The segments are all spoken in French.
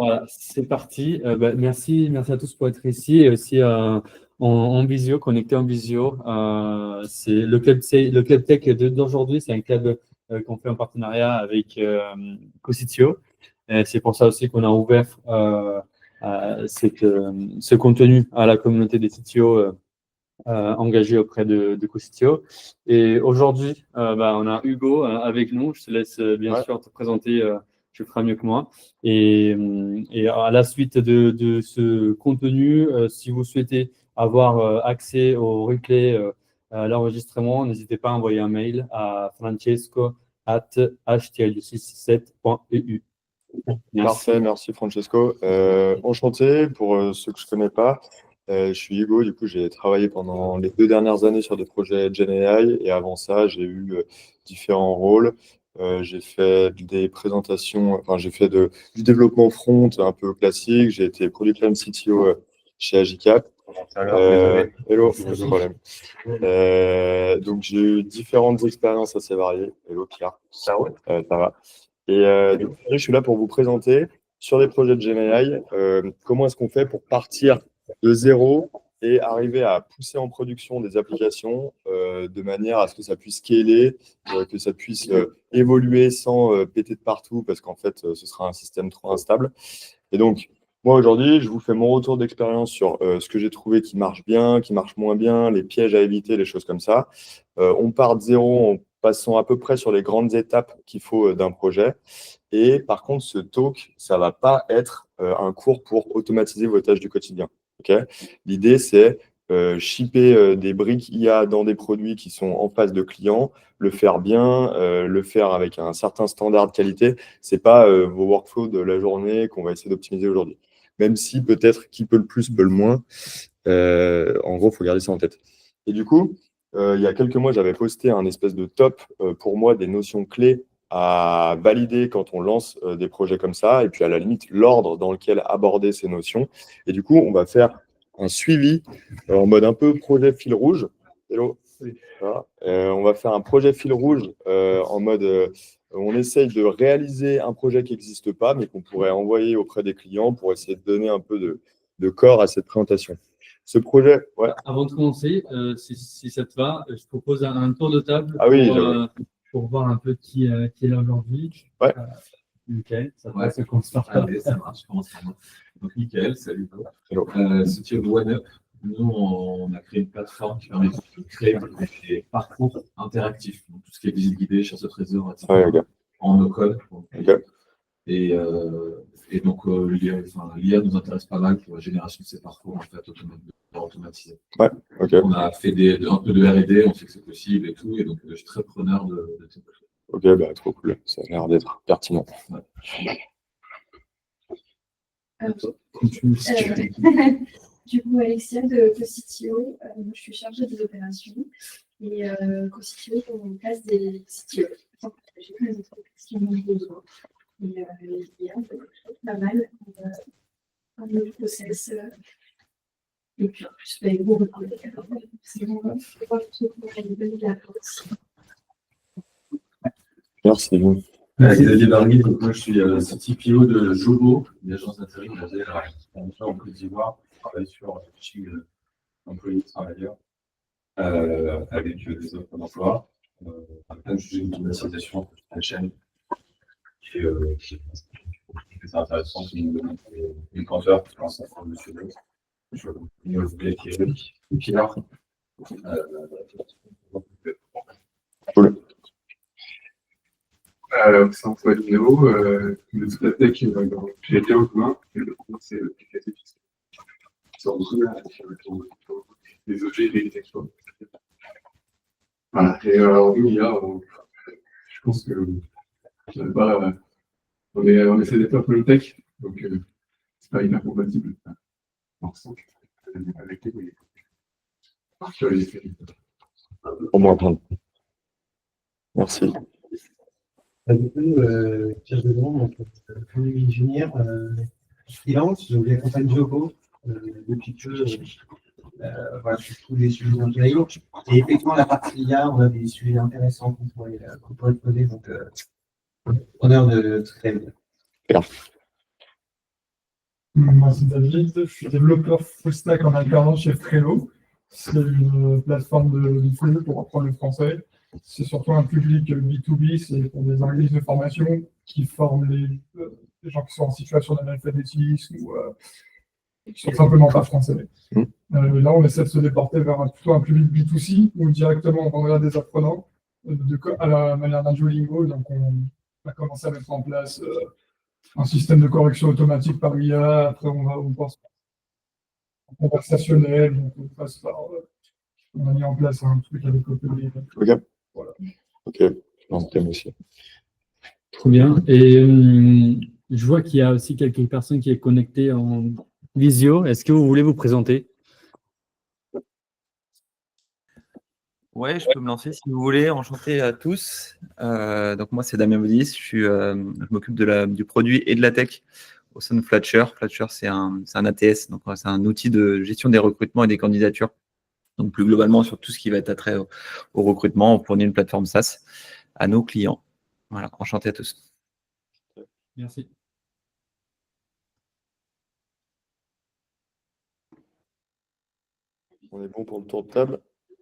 Voilà, c'est parti. Merci à tous pour être ici et aussi en visio, connecté en visio. Le club tech d'aujourd'hui, c'est un club qu'on fait en partenariat avec Cositio. Et c'est pour ça aussi qu'on a ouvert ce contenu à la communauté des CTO engagés auprès de Cositio. Et aujourd'hui, on a Hugo avec nous. Je te laisse bien sûr te présenter. Tu feras mieux que moi. Et à la suite de ce contenu, si vous souhaitez avoir accès au replay, à l'enregistrement, n'hésitez pas à envoyer un mail à francesco@htl67.eu. Parfait, merci Francesco. Enchanté pour ceux que je ne connais pas. Je suis Hugo, du coup j'ai travaillé pendant les 2 dernières années sur des projets GenAI et avant ça j'ai eu différents rôles. J'ai fait des présentations, enfin j'ai fait du développement front un peu classique. J'ai été Product Line CTO chez Agicap. Hello, pas de problème. Donc j'ai eu différentes expériences assez variées. Hello Pierre. Ça va. Donc, je suis là pour vous présenter sur les projets de GenAI, comment est-ce qu'on fait pour partir de zéro et arriver à pousser en production des applications de manière à ce que ça puisse scaler, que ça puisse évoluer sans péter de partout, parce qu'en fait, ce sera un système trop instable. Et donc, moi, aujourd'hui, je vous fais mon retour d'expérience sur ce que j'ai trouvé qui marche bien, qui marche moins bien, les pièges à éviter, les choses comme ça. On part de zéro en passant à peu près sur les grandes étapes qu'il faut d'un projet. Et par contre, ce talk, ça ne va pas être un cours pour automatiser vos tâches du quotidien. Okay. L'idée, c'est shipper des briques IA dans des produits qui sont en face de clients, le faire bien, le faire avec un certain standard de qualité. Ce n'est pas vos workflows de la journée qu'on va essayer d'optimiser aujourd'hui. Même si peut-être qui peut le plus, peut le moins. En gros, il faut garder ça en tête. Et du coup, il y a quelques mois, j'avais posté un espèce de top pour moi des notions clés à valider quand on lance des projets comme ça, et puis à la limite, l'ordre dans lequel aborder ces notions. Et du coup, on va faire un suivi en mode un peu projet fil rouge. Hello. Voilà. On va faire un projet fil rouge en mode on essaye de réaliser un projet qui n'existe pas, mais qu'on pourrait envoyer auprès des clients pour essayer de donner un peu de corps à cette présentation. Ce projet, ouais. Avant de commencer, si ça te va, je propose un tour de table pour voir un peu qui est là aujourd'hui. Ouais. Michael, ça te va, ça commence par toi. Allez, ça marche, je commence par moi. Donc, Michael, salut. Hello. CTO de OneUp. Nous, on a créé une plateforme qui permet de créer des parcours interactifs. Donc, tout ce qui est visite guidée, chasse au trésor, etc. Ouais, en no-code. Okay. Et donc, l'IA nous intéresse pas mal pour la génération de ces parcours en fait, automatisés. Ouais, ok. On a fait un peu de R&D, on sait que c'est possible et tout, et donc je suis très preneur de ces projets. Ok, bah, trop cool, ça a l'air d'être pertinent. Ouais. Du coup, Alexia de Cositio, je suis chargée des opérations et Cositio, on place des CTO. J'ai plein d'entreprises qui ont besoin. Et il y a pas mal un nouveau process. Et puis en plus, vous recordez. C'est bon, je crois que vous avez Merci. Xavier Bargui, donc moi je suis CTPO de Jobo, une agence d'intérim basée en Côte d'Ivoire. Je travaille sur le coaching employés travailleurs avec des offres d'emploi, plein de sujets d'automatisation de toute la chaîne. Et c'est intéressant, c'est une canteur qui pense à faire monsieur Bleu. Je vais vous plaît qui est Pierre. Cool. Alors, c'est Antoine Léo, le Scottec, j'ai été en commun, et le premier, c'est l'applicatif. C'est en commun des objets et des textures. Voilà, et alors, nous, IA, je pense que on essaie d'être un peu le tech, donc c'est pas hyper compatible. Avec les par curiosité. Au moins prendre. Merci. Du coup, Pierre Dedon, donc premier ingénieur freelance, je vais accompagner Jogo depuis peu voilà, sur tous les sujets d'intérim. Et effectivement, la partie IA, on a des sujets intéressants qu'on pourrait poser, donc honneur de très bien. Moi, c'est David, je suis développeur full stack en alternance chez Frelo. C'est une plateforme de flux pour apprendre le français. C'est surtout un public B2B, c'est pour des organismes de formation qui forment les gens qui sont en situation d'analphabétisme ou qui sont simplement pas français. Là, on essaie de se déporter vers plutôt un public B2C où directement on vendra des apprenants à la manière d'un Duolingo. Donc, on va commencer à mettre en place un système de correction automatique par IA. Après, on pense conversationnel. Donc, on a mis en place un truc avec OpenAI. Ok. Voilà. Ok. Non, thème aussi. Trop bien. Et je vois qu'il y a aussi quelques personnes qui sont connectées en visio. Est-ce que vous voulez vous présenter? Ouais, je peux me lancer si vous voulez. Enchanté à tous. Donc moi, c'est Damien Baudis. Je m'occupe du produit et de la tech au sein de Flatcher. Flatcher, c'est un ATS, donc c'est un outil de gestion des recrutements et des candidatures. Donc plus globalement, sur tout ce qui va être attrait au recrutement, on fournit une plateforme SaaS à nos clients. Voilà, enchanté à tous. Merci. On est bon pour le tour de table.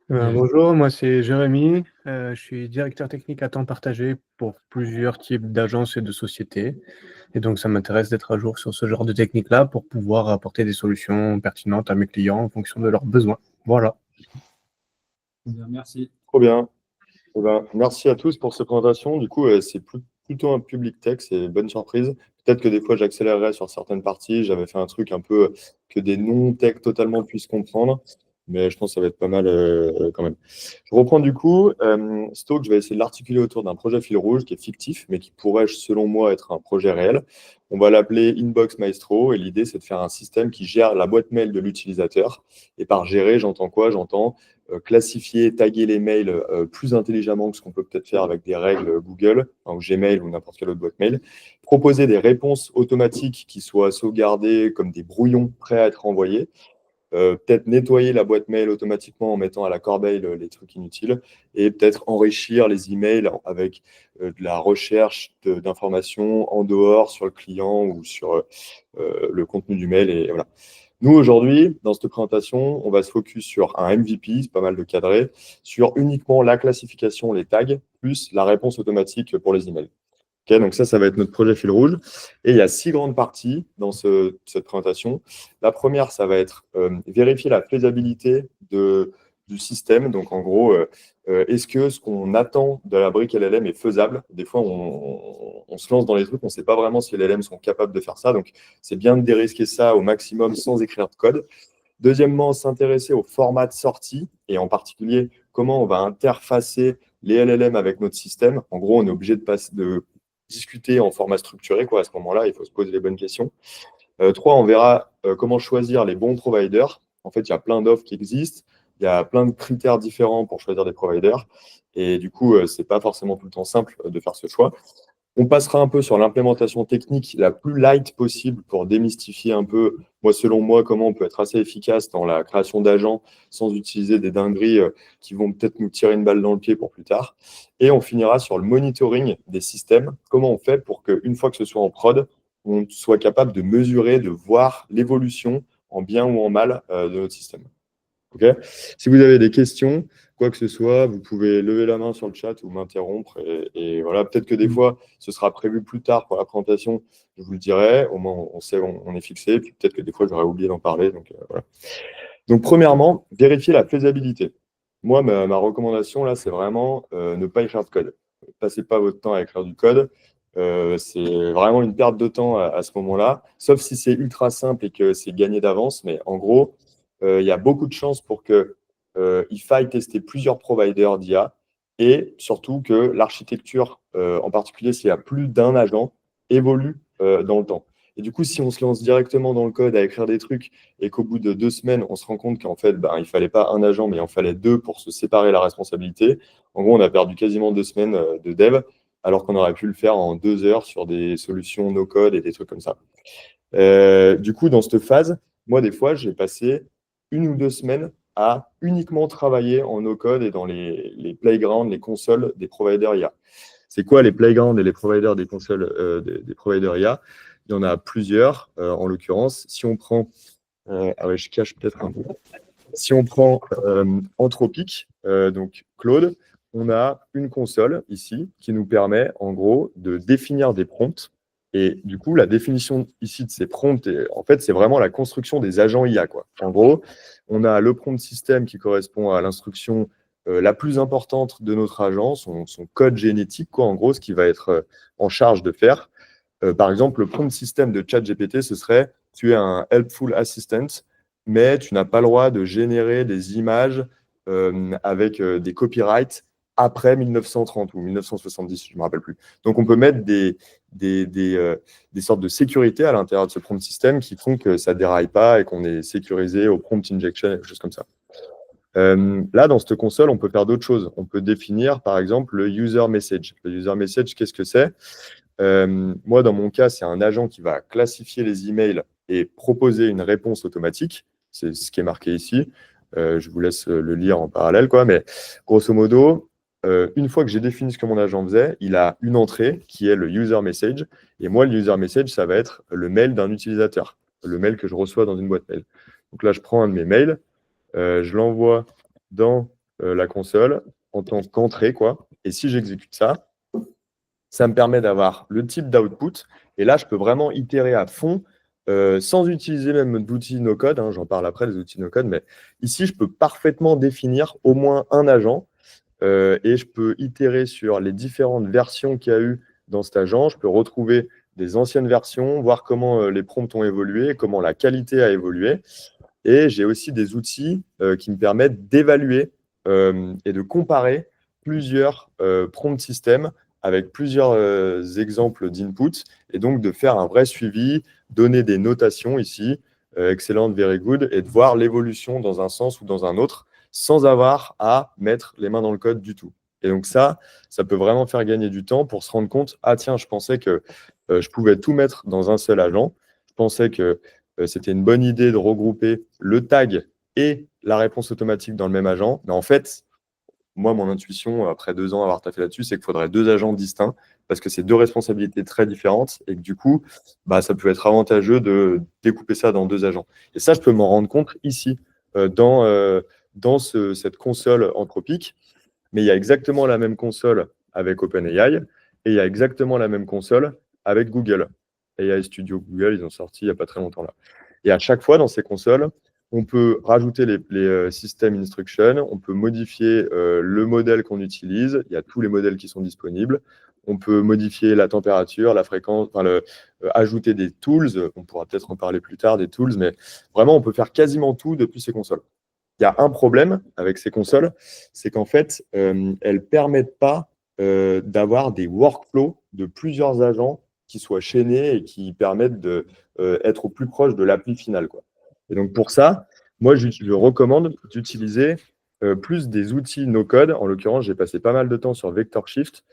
Bonjour, moi c'est Jérémy, je suis directeur technique à temps partagé pour plusieurs types d'agences et de sociétés. Et donc ça m'intéresse d'être à jour sur ce genre de technique-là pour pouvoir apporter des solutions pertinentes à mes clients en fonction de leurs besoins. Voilà. Merci. Trop bien. Eh ben, merci à tous pour cette présentation. Du coup, c'est plutôt un public tech, c'est une bonne surprise. Peut-être que des fois, j'accélérerai sur certaines parties. J'avais fait un truc un peu que des non-tech totalement puissent comprendre. Mais je pense que ça va être pas mal quand même. Je reprends du coup. Stoke, je vais essayer de l'articuler autour d'un projet fil rouge qui est fictif, mais qui pourrait, selon moi, être un projet réel. On va l'appeler Inbox Maestro. Et l'idée, c'est de faire un système qui gère la boîte mail de l'utilisateur. Et par gérer, j'entends quoi? J'entends classifier, taguer les mails plus intelligemment que ce qu'on peut peut-être faire avec des règles Google, ou Gmail ou n'importe quelle autre boîte mail. Proposer des réponses automatiques qui soient sauvegardées comme des brouillons prêts à être envoyés. Peut-être nettoyer la boîte mail automatiquement en mettant à la corbeille les trucs inutiles et peut-être enrichir les emails avec de la recherche d'informations en dehors sur le client ou sur le contenu du mail. Et voilà. Nous, aujourd'hui, dans cette présentation, on va se focus sur un MVP, c'est pas mal de cadrer, sur uniquement la classification, les tags, plus la réponse automatique pour les emails. Okay, donc ça va être notre projet fil rouge. Et il y a 6 grandes parties dans cette présentation. La première, ça va être vérifier la faisabilité du système. Donc en gros, est-ce que ce qu'on attend de la brique LLM est faisable? Des fois, on se lance dans les trucs, on ne sait pas vraiment si les LLM sont capables de faire ça. Donc c'est bien de dérisquer ça au maximum sans écrire de code. Deuxièmement, s'intéresser au format de sortie et en particulier comment on va interfacer les LLM avec notre système. En gros, on est obligé de discuter en format structuré, quoi. À ce moment-là, il faut se poser les bonnes questions. 3, on verra comment choisir les bons providers. En fait, il y a plein d'offres qui existent. Il y a plein de critères différents pour choisir des providers. Et du coup, ce n'est pas forcément tout le temps simple de faire ce choix. On passera un peu sur l'implémentation technique la plus light possible pour démystifier un peu, selon moi, comment on peut être assez efficace dans la création d'agents sans utiliser des dingueries qui vont peut-être nous tirer une balle dans le pied pour plus tard. Et on finira sur le monitoring des systèmes. Comment on fait pour qu'une fois que ce soit en prod, on soit capable de mesurer, de voir l'évolution en bien ou en mal de notre système. Okay. Si vous avez des questions, quoi que ce soit, vous pouvez lever la main sur le chat ou m'interrompre. Et voilà, peut-être que des fois, ce sera prévu plus tard pour la présentation, je vous le dirai. Au moins, on sait, on est fixé. Puis peut-être que des fois, j'aurais oublié d'en parler. Donc, voilà. Donc, premièrement, vérifier la faisabilité. Moi, ma recommandation, là, c'est vraiment ne pas écrire de code. Ne passez pas votre temps à écrire du code. C'est vraiment une perte de temps à ce moment-là, sauf si c'est ultra simple et que c'est gagné d'avance. Mais en gros, il y a beaucoup de chances pour qu'il faille tester plusieurs providers d'IA et surtout que l'architecture, en particulier s'il y a plus d'un agent, évolue dans le temps. Et du coup, si on se lance directement dans le code à écrire des trucs et qu'au bout de 2 semaines, on se rend compte qu'en fait, il ne fallait pas un agent, mais il en fallait 2 pour se séparer la responsabilité, en gros, on a perdu quasiment 2 semaines de dev, alors qu'on aurait pu le faire en 2 heures sur des solutions no-code et des trucs comme ça. Du coup, dans cette phase, moi, des fois, j'ai passé 1 ou 2 semaines à uniquement travailler en no-code et dans les playgrounds, les consoles des providers IA. C'est quoi les playgrounds et les providers des consoles des providers IA? il y en a plusieurs. En l'occurrence, si on prend, ah ouais, je cache peut-être un peu. Si on prend Anthropic, donc Claude, on a une console ici qui nous permet en gros de définir des prompts. Et du coup, la définition ici de ces prompts, en fait, c'est vraiment la construction des agents IA, quoi. En gros, on a le prompt system qui correspond à l'instruction la plus importante de notre agent, son code génétique, quoi, en gros, ce qui va être en charge de faire. Par exemple, le prompt system de ChatGPT, ce serait « tu es un helpful assistant », mais tu n'as pas le droit de générer des images avec des copyrights après 1930 ou 1970, je ne me rappelle plus. Donc, on peut mettre des sortes de sécurité à l'intérieur de ce prompt system qui font que ça ne déraille pas et qu'on est sécurisé au prompt injection et des choses comme ça. Là, dans cette console, on peut faire d'autres choses. On peut définir, par exemple, le user message. Le user message, qu'est-ce que c'est ? Moi, dans mon cas, c'est un agent qui va classifier les emails et proposer une réponse automatique. C'est ce qui est marqué ici. Je vous laisse le lire en parallèle, quoi. Mais grosso modo, une fois que j'ai défini ce que mon agent faisait, il a une entrée qui est le user message. Et moi, le user message, ça va être le mail d'un utilisateur, le mail que je reçois dans une boîte mail. Donc là, je prends un de mes mails, je l'envoie dans la console en tant qu'entrée, quoi. Et si j'exécute ça, ça me permet d'avoir le type d'output. Et là, je peux vraiment itérer à fond sans utiliser même d'outils no-code. Hein, j'en parle après, des outils no-code. Mais ici, je peux parfaitement définir au moins un agent et je peux itérer sur les différentes versions qu'il y a eu dans cet agent. Je peux retrouver des anciennes versions, voir comment les prompts ont évolué, comment la qualité a évolué. Et j'ai aussi des outils qui me permettent d'évaluer et de comparer plusieurs prompt systems avec plusieurs exemples d'input et donc de faire un vrai suivi, donner des notations ici, excellent, very good, et de voir l'évolution dans un sens ou dans un autre sans avoir à mettre les mains dans le code du tout. Et donc ça peut vraiment faire gagner du temps pour se rendre compte, ah tiens, je pensais que je pouvais tout mettre dans un seul agent, je pensais que c'était une bonne idée de regrouper le tag et la réponse automatique dans le même agent, mais en fait, moi, mon intuition, après 2 ans à avoir taffé là-dessus, c'est qu'il faudrait 2 agents distincts parce que c'est 2 responsabilités très différentes et que du coup, ça peut être avantageux de découper ça dans 2 agents. Et ça, je peux m'en rendre compte ici, dans cette console Anthropic, mais il y a exactement la même console avec OpenAI et il y a exactement la même console avec Google. AI Studio Google, ils ont sorti il n'y a pas très longtemps là. Et à chaque fois, dans ces consoles, on peut rajouter les system instructions, on peut modifier le modèle qu'on utilise, il y a tous les modèles qui sont disponibles, on peut modifier la température, la fréquence, ajouter des tools, on pourra peut-être en parler plus tard des tools, mais vraiment on peut faire quasiment tout depuis ces consoles. Il y a un problème avec ces consoles, c'est qu'en fait, elles ne permettent pas d'avoir des workflows de plusieurs agents qui soient chaînés et qui permettent d'être au plus proche de l'appli finale, quoi. Et donc, pour ça, moi, je recommande d'utiliser plus des outils no-code. En l'occurrence, j'ai passé pas mal de temps sur VectorShift.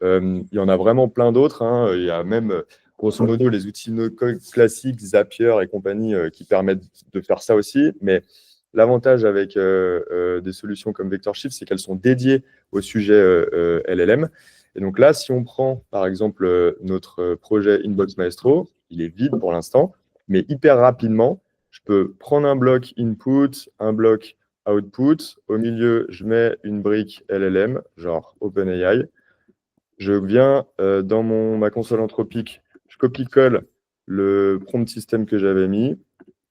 Il y en a vraiment plein d'autres. Hein. Il y a même, grosso modo, les outils no-code classiques, Zapier et compagnie, qui permettent de faire ça aussi. Mais l'avantage avec des solutions comme VectorShift, c'est qu'elles sont dédiées au sujet LLM. Et donc là, si on prend, par exemple, notre projet Inbox Maestro, il est vide pour l'instant, mais hyper rapidement, je peux prendre un bloc input, un bloc output. Au milieu, je mets une brique LLM, genre OpenAI. Je viens dans ma console Anthropic, je copie-colle le prompt system que j'avais mis.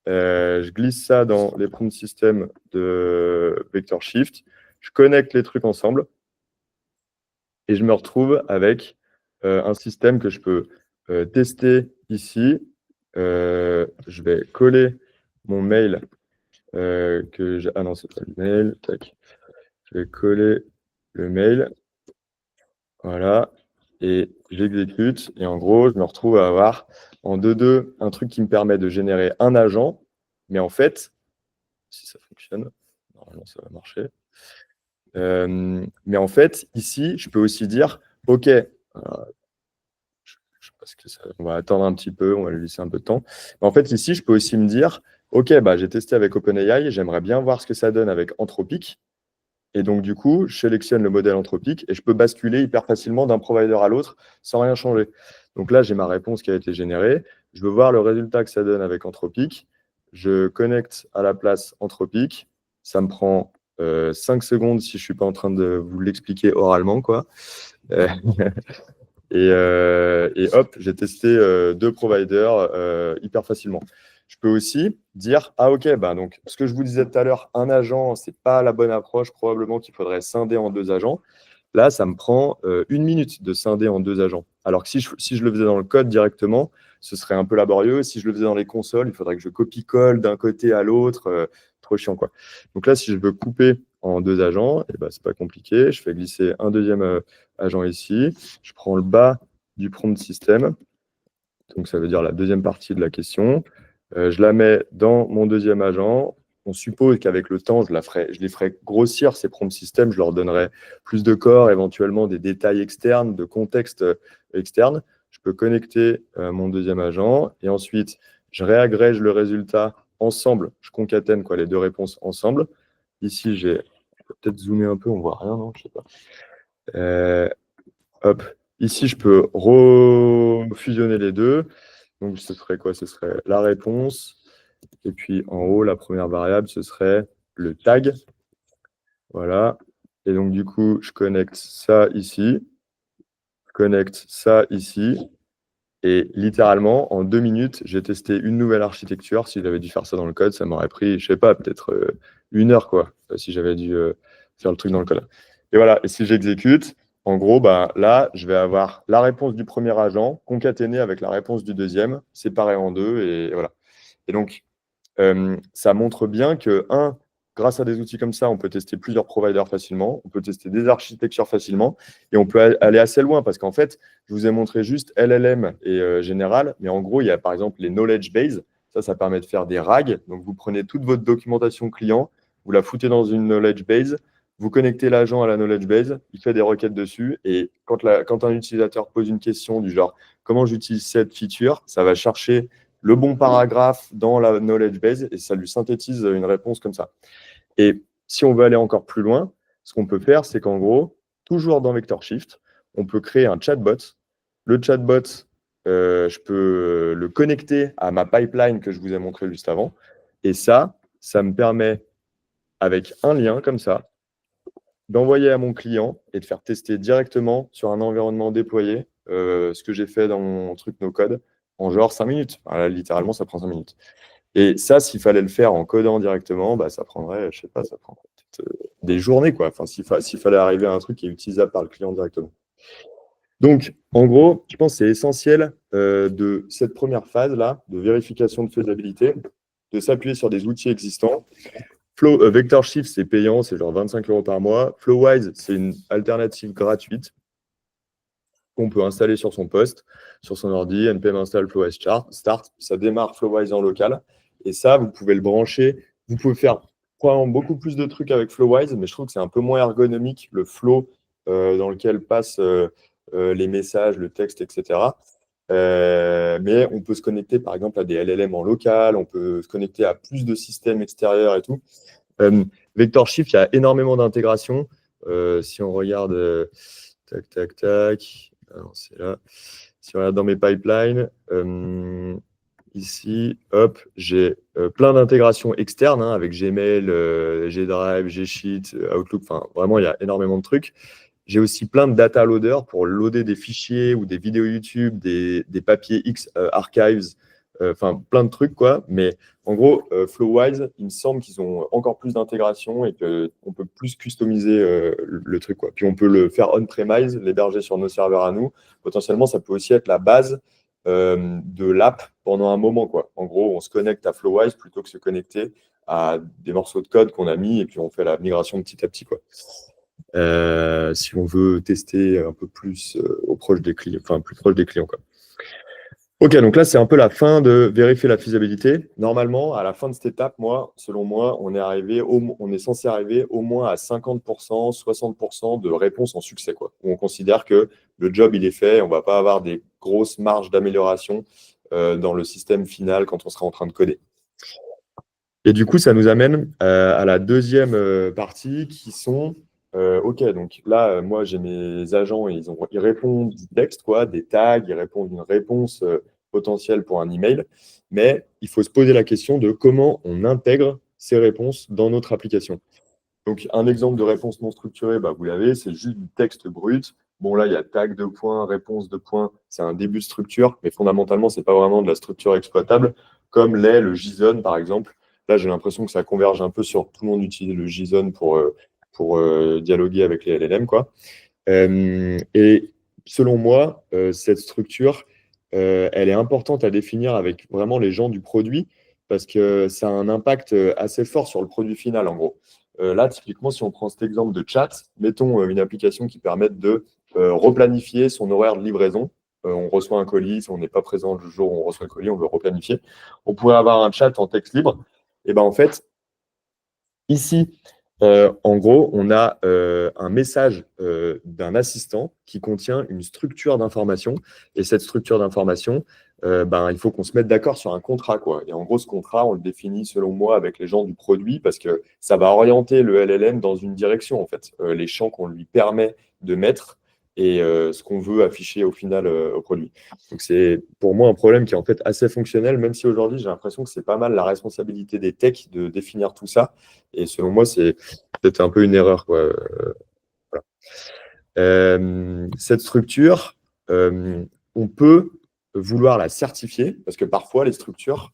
Je glisse ça dans les prompt systems de VectorShift. Je connecte les trucs ensemble. Et je me retrouve avec un système que je peux tester ici. Je vais coller mon mail ah non, c'est pas le mail. Tac. Je vais coller le mail. Voilà. Et j'exécute. Et en gros, je me retrouve à avoir en 2.2 un truc qui me permet de générer un agent. Mais en fait, si ça fonctionne, normalement ça va marcher. Mais en fait, ici, je peux aussi dire, OK, parce que on va attendre un petit peu, on va lui laisser un peu de temps. Mais en fait, ici, je peux aussi me dire, OK, j'ai testé avec OpenAI, j'aimerais bien voir ce que ça donne avec Anthropic. Et donc, du coup, je sélectionne le modèle Anthropic et je peux basculer hyper facilement d'un provider à l'autre sans rien changer. Donc là, j'ai ma réponse qui a été générée. je veux voir le résultat que ça donne avec Anthropic. Je connecte à la place Anthropic. Ça me prend 5 secondes si je ne suis pas en train de vous l'expliquer oralement, quoi. Et hop, j'ai testé 2 providers hyper facilement. Je peux aussi dire, ah ok, bah donc ce que je vous disais tout à l'heure, un agent, ce n'est pas la bonne approche, probablement qu'il faudrait scinder en 2 agents. Là, ça me prend 1 minute de scinder en 2 agents. Alors que si je le faisais dans le code directement, ce serait un peu laborieux. Si je le faisais dans les consoles, il faudrait que je copie-colle d'un côté à l'autre. Trop chiant, quoi. Donc là, si je veux couper en 2 agents, eh ben, ce n'est pas compliqué. Je fais glisser un deuxième agent ici. Je prends le bas du prompt system. Donc, ça veut dire la deuxième partie de la question. Je la mets dans mon deuxième agent. On suppose qu'avec le temps, je les ferai grossir, ces prompt systems. Je leur donnerai plus de corps, éventuellement des détails externes, de contexte externe. Je peux connecter mon deuxième agent. Et ensuite, je réagrège le résultat ensemble. Je concatène les 2 réponses ensemble. Ici, je vais peut-être zoomer un peu. On ne voit rien, non? Je sais pas. Hop. Ici, je peux refusionner les 2. Donc, ce serait quoi? Ce serait la réponse. Et puis, en haut, la première variable, ce serait le tag. Voilà. Et donc, du coup, je connecte ça ici. Je connecte ça ici. Et littéralement, en 2 minutes, j'ai testé une nouvelle architecture. Si j'avais dû faire ça dans le code, ça m'aurait pris, je ne sais pas, peut-être 1 heure, quoi, si j'avais dû faire le truc dans le code. Et voilà. Et si j'exécute, en gros, bah, là, je vais avoir la réponse du premier agent concaténée avec la réponse du deuxième, séparée en 2. Et voilà. Et donc, ça montre bien que, grâce à des outils comme ça, on peut tester plusieurs providers facilement, on peut tester des architectures facilement, et on peut aller assez loin, parce qu'en fait, je vous ai montré juste LLM et Général, mais en gros, il y a par exemple les knowledge base. Ça permet de faire des RAG. Donc, vous prenez toute votre documentation client, vous la foutez dans une knowledge base, vous connectez l'agent à la knowledge base, il fait des requêtes dessus, et quand un utilisateur pose une question du genre « Comment j'utilise cette feature ?», ça va chercher le bon paragraphe dans la knowledge base et ça lui synthétise une réponse comme ça. Et si on veut aller encore plus loin, ce qu'on peut faire, c'est qu'en gros, toujours dans Vector Shift, on peut créer un chatbot. Le chatbot, je peux le connecter à ma pipeline que je vous ai montré juste avant. Et ça me permet, avec un lien comme ça, d'envoyer à mon client et de faire tester directement sur un environnement déployé ce que j'ai fait dans mon truc no-code en genre 5 minutes. Voilà, littéralement, ça prend 5 minutes. Et ça, s'il fallait le faire en codant directement, bah, ça prendrait, je sais pas, ça prendrait peut-être des journées, quoi. Enfin, s'il fallait arriver à un truc qui est utilisable par le client directement. Donc, en gros, je pense que c'est essentiel de cette première phase-là, de vérification de faisabilité, de s'appuyer sur des outils existants. Vector Shift, c'est payant, c'est genre 25 € par mois. Flowise, c'est une alternative gratuite qu'on peut installer sur son poste, sur son ordi, npm install Flowise start, ça démarre Flowise en local. Et ça, vous pouvez le brancher. Vous pouvez faire probablement beaucoup plus de trucs avec Flowise, mais je trouve que c'est un peu moins ergonomique, le flow dans lequel passent les messages, le texte, etc. Mais on peut se connecter, par exemple, à des LLM en local, on peut se connecter à plus de systèmes extérieurs et tout. Vector Shift, il y a énormément d'intégration. Si on regarde, tac. Alors, c'est là. Si on regarde dans mes pipelines, ici, hop, j'ai plein d'intégrations externes avec Gmail, G-Drive, G-Sheet, Outlook. Enfin, vraiment, il y a énormément de trucs. J'ai aussi plein de data loaders pour loader des fichiers ou des vidéos YouTube, des papiers X archives, enfin plein de trucs, quoi. Mais en gros, Flowise, il me semble qu'ils ont encore plus d'intégration et qu'on peut plus customiser le truc, quoi. Puis on peut le faire on-premise, l'héberger sur nos serveurs à nous. Potentiellement, ça peut aussi être la base de l'app pendant un moment, quoi. En gros, on se connecte à Flowise plutôt que se connecter à des morceaux de code qu'on a mis et puis on fait la migration petit à petit, quoi. Si on veut tester un peu plus proche des clients, enfin plus proche des clients, quoi. Ok, donc là, c'est un peu la fin de vérifier la faisabilité. Normalement, à la fin de cette étape, selon moi, on est censé arriver au moins à 50%, 60% de réponses en succès, quoi. Où on considère que le job, il est fait, on ne va pas avoir des grosses marges d'amélioration dans le système final quand on sera en train de coder. Et du coup, ça nous amène à la deuxième partie qui sont... ok, donc là, moi, j'ai mes agents, ils répondent du texte, quoi, des tags, ils répondent d'une réponse potentielles pour un email, mais il faut se poser la question de comment on intègre ces réponses dans notre application. Donc, un exemple de réponse non structurée, vous l'avez, c'est juste du texte brut. Bon, là, il y a tag de points, réponse de points, c'est un début de structure, mais fondamentalement, ce n'est pas vraiment de la structure exploitable, comme l'est le JSON, par exemple. Là, j'ai l'impression que ça converge un peu sur tout le monde utilise le JSON pour dialoguer avec les LLM, quoi. Et selon moi, cette structure, elle est importante à définir avec vraiment les gens du produit parce que ça a un impact assez fort sur le produit final, en gros. Là, typiquement, si on prend cet exemple de chat, mettons une application qui permette de replanifier son horaire de livraison. On reçoit un colis, si on n'est pas présent le jour où on reçoit le colis, on veut replanifier. On pourrait avoir un chat en texte libre. Et en fait, ici, en gros, on a un message d'un assistant qui contient une structure d'information. Et cette structure d'information, il faut qu'on se mette d'accord sur un contrat, quoi. Et en gros, ce contrat, on le définit, selon moi, avec les gens du produit parce que ça va orienter le LLM dans une direction, en fait. Les champs qu'on lui permet de mettre et ce qu'on veut afficher au final au produit. Donc, c'est pour moi un problème qui est en fait assez fonctionnel, même si aujourd'hui, j'ai l'impression que c'est pas mal la responsabilité des techs de définir tout ça. Et selon moi, c'est peut-être un peu une erreur, quoi. Voilà. Cette structure, on peut vouloir la certifier parce que parfois, les structures,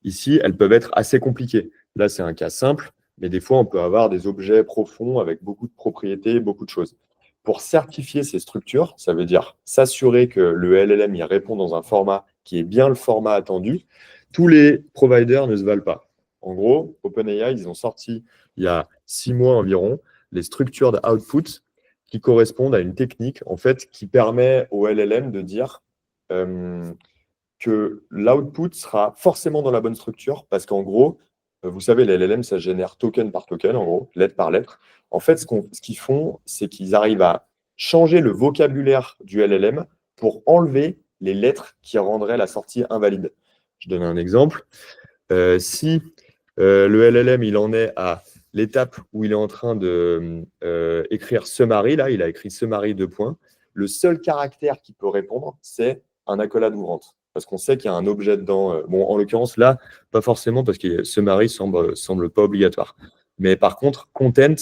ici, elles peuvent être assez compliquées. Là, c'est un cas simple, mais des fois, on peut avoir des objets profonds avec beaucoup de propriétés, beaucoup de choses. Pour certifier ces structures, ça veut dire s'assurer que le LLM y répond dans un format qui est bien le format attendu. Tous les providers ne se valent pas. En gros, OpenAI, ils ont sorti il y a 6 mois environ les structured output qui correspondent à une technique en fait qui permet au LLM de dire que l'output sera forcément dans la bonne structure parce qu'en gros, vous savez, les LLM, ça génère token par token, en gros, lettre par lettre. En fait, ce qu'ils font, c'est qu'ils arrivent à changer le vocabulaire du LLM pour enlever les lettres qui rendraient la sortie invalide. Je donne un exemple. Si le LLM, il en est à l'étape où il est en train d'écrire summary, là, il a écrit summary 2 points, le seul caractère qui peut répondre, c'est un accolade ouvrante. Parce qu'on sait qu'il y a un objet dedans. Bon, en l'occurrence, là, pas forcément, parce que summary semble pas obligatoire. Mais par contre, content,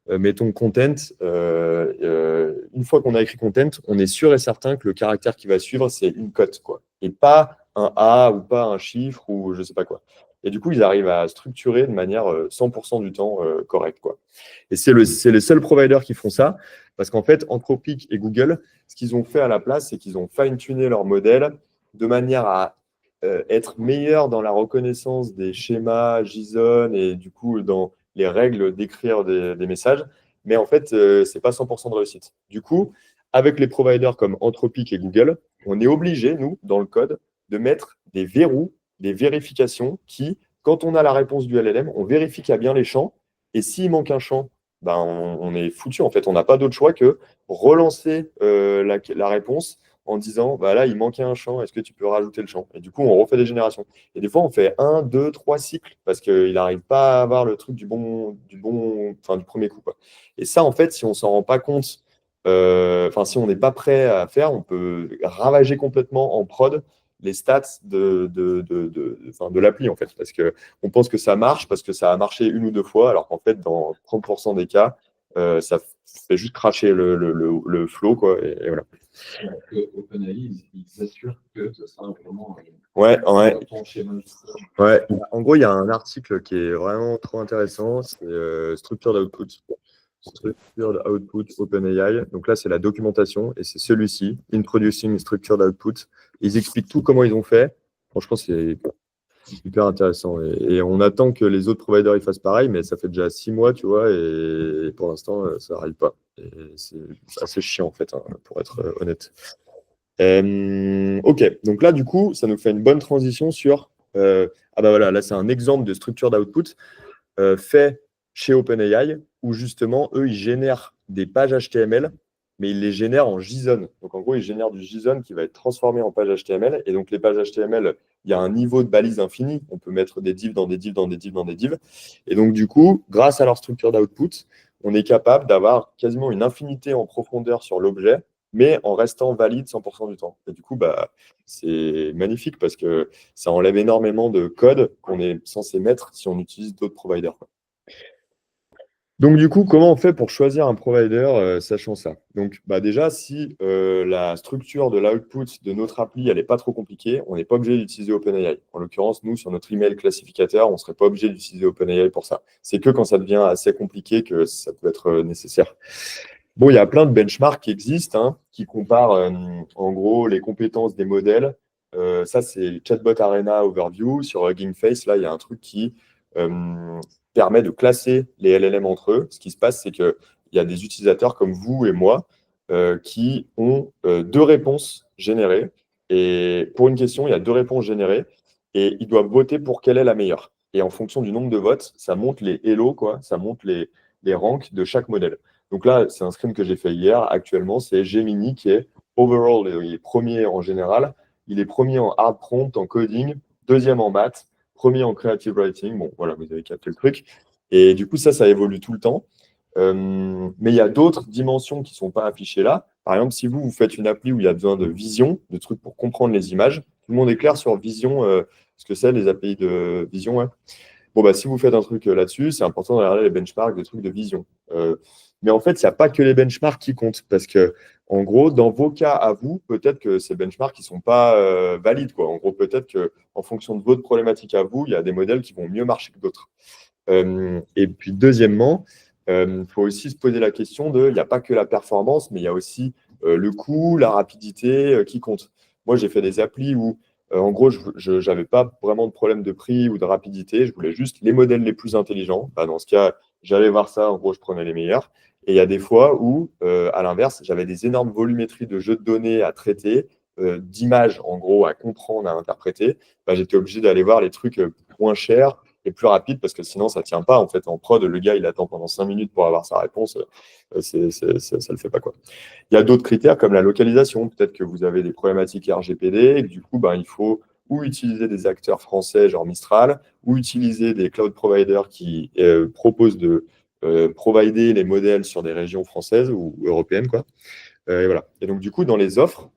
mettons content, une fois qu'on a écrit content, on est sûr et certain que le caractère qui va suivre, c'est une cote, quoi. Et pas un A ou pas un chiffre ou je sais pas quoi. Et du coup, ils arrivent à structurer de manière 100% du temps correcte, quoi. Et c'est les seuls providers qui font ça, parce qu'en fait, Anthropic et Google, ce qu'ils ont fait à la place, c'est qu'ils ont fine-tuné leur modèle de manière à être meilleurs dans la reconnaissance des schémas JSON et du coup dans les règles d'écrire des messages. Mais en fait, ce n'est pas 100% de réussite. Du coup, avec les providers comme Anthropic et Google, on est obligé, nous, dans le code, de mettre des verrous, des vérifications qui, quand on a la réponse du LLM, on vérifie qu'il y a bien les champs. Et s'il manque un champ, on est foutu. En fait, on n'a pas d'autre choix que relancer la réponse en disant là, il manquait un champ, est-ce que tu peux rajouter le champ? Et du coup, on refait des générations. Et des fois, on fait 1, 2, 3 cycles parce qu'il n'arrive pas à avoir le truc du premier coup, quoi. Et ça, en fait, si on ne s'en rend pas compte, si on n'est pas prêt à faire, on peut ravager complètement en prod les stats de l'appli, en fait, parce qu'on pense que ça marche, parce que ça a marché 1 ou 2 fois, alors qu'en fait, dans 30% des cas, ça fait juste cracher le flow, quoi, et voilà. OpenAI, ils s'assurent que ce sera vraiment ton schéma. Ouais. En gros, il y a un article qui est vraiment trop intéressant, c'est Structured Output. Structured Output OpenAI. Donc là, c'est la documentation et c'est celui-ci, Introducing Structured Output. Ils expliquent tout comment ils ont fait. Franchement, c'est hyper intéressant. Et on attend que les autres providers ils fassent pareil, mais ça fait déjà 6 mois, tu vois, et pour l'instant, ça n'arrive pas. Et c'est assez chiant, en fait, hein, pour être honnête. Ok, donc là, du coup, ça nous fait une bonne transition sur... voilà, là, c'est un exemple de Structured Output fait chez OpenAI, où justement, eux, ils génèrent des pages HTML, mais ils les génèrent en JSON. Donc, en gros, ils génèrent du JSON qui va être transformé en page HTML. Et donc, les pages HTML, il y a un niveau de balise infini. On peut mettre des divs dans des divs, dans des divs, dans des divs. Et donc, du coup, grâce à leur structure d'output, on est capable d'avoir quasiment une infinité en profondeur sur l'objet mais en restant valide 100% du temps. Et du coup, bah, c'est magnifique parce que ça enlève énormément de code qu'on est censé mettre si on utilise d'autres providers, quoi. Donc, du coup, comment on fait pour choisir un provider sachant ça? Donc, bah, déjà, si la structure de l'output de notre appli, elle n'est pas trop compliquée, on n'est pas obligé d'utiliser OpenAI. En l'occurrence, nous, sur notre email classificateur, on ne serait pas obligé d'utiliser OpenAI pour ça. C'est que quand ça devient assez compliqué que ça peut être nécessaire. Bon, il y a plein de benchmarks qui existent, hein, qui comparent en gros les compétences des modèles. Ça, c'est Chatbot Arena Overview. Sur Hugging Face, là, il y a un truc qui permet de classer les LLM entre eux. Ce qui se passe, c'est qu'il y a des utilisateurs comme vous et moi qui ont deux réponses générées. Et pour une question, il y a deux réponses générées et ils doivent voter pour quelle est la meilleure. Et en fonction du nombre de votes, ça monte les Elo, quoi, ça monte les ranks de chaque modèle. Donc là, c'est un screen que j'ai fait hier. Actuellement, c'est Gemini qui est overall, il est premier en général. Il est premier en hard prompt, en coding, deuxième en maths, premier en creative writing. Bon, voilà, vous avez capté le truc. Et du coup, ça évolue tout le temps. Mais il y a d'autres dimensions qui ne sont pas affichées là. Par exemple, si vous faites une appli où il y a besoin de vision, de trucs pour comprendre les images, tout le monde est clair sur vision, ce que c'est les API de vision, ouais. Bon, bah, si vous faites un truc là-dessus, c'est important de regarder les benchmarks des trucs de vision. Mais en fait, il n'y a pas que les benchmarks qui comptent. Parce que, en gros, dans vos cas à vous, peut-être que ces benchmarks ne sont pas valides, quoi. En gros, peut-être qu'en fonction de votre problématique à vous, il y a des modèles qui vont mieux marcher que d'autres. Et puis, deuxièmement, il faut aussi se poser la question il n'y a pas que la performance, mais il y a aussi le coût, la rapidité qui comptent. Moi, j'ai fait des applis où en gros, je n'avais pas vraiment de problème de prix ou de rapidité. Je voulais juste les modèles les plus intelligents. Bah, dans ce cas, j'allais voir ça. En gros, je prenais les meilleurs. Et il y a des fois où, à l'inverse, j'avais des énormes volumétries de jeux de données à traiter, d'images, en gros, à comprendre, à interpréter. Bah, j'étais obligé d'aller voir les trucs moins chers et plus rapides parce que sinon, ça ne tient pas. En fait, en prod, le gars, il attend pendant 5 minutes pour avoir sa réponse. Ça ne le fait pas, quoi. Il y a d'autres critères comme la localisation. Peut-être que vous avez des problématiques RGPD et que du coup, ben, il faut ou utiliser des acteurs français, genre Mistral, ou utiliser des cloud providers qui proposent de provider les modèles sur des régions françaises ou européennes, quoi. Et voilà. Et donc, du coup, dans les offres,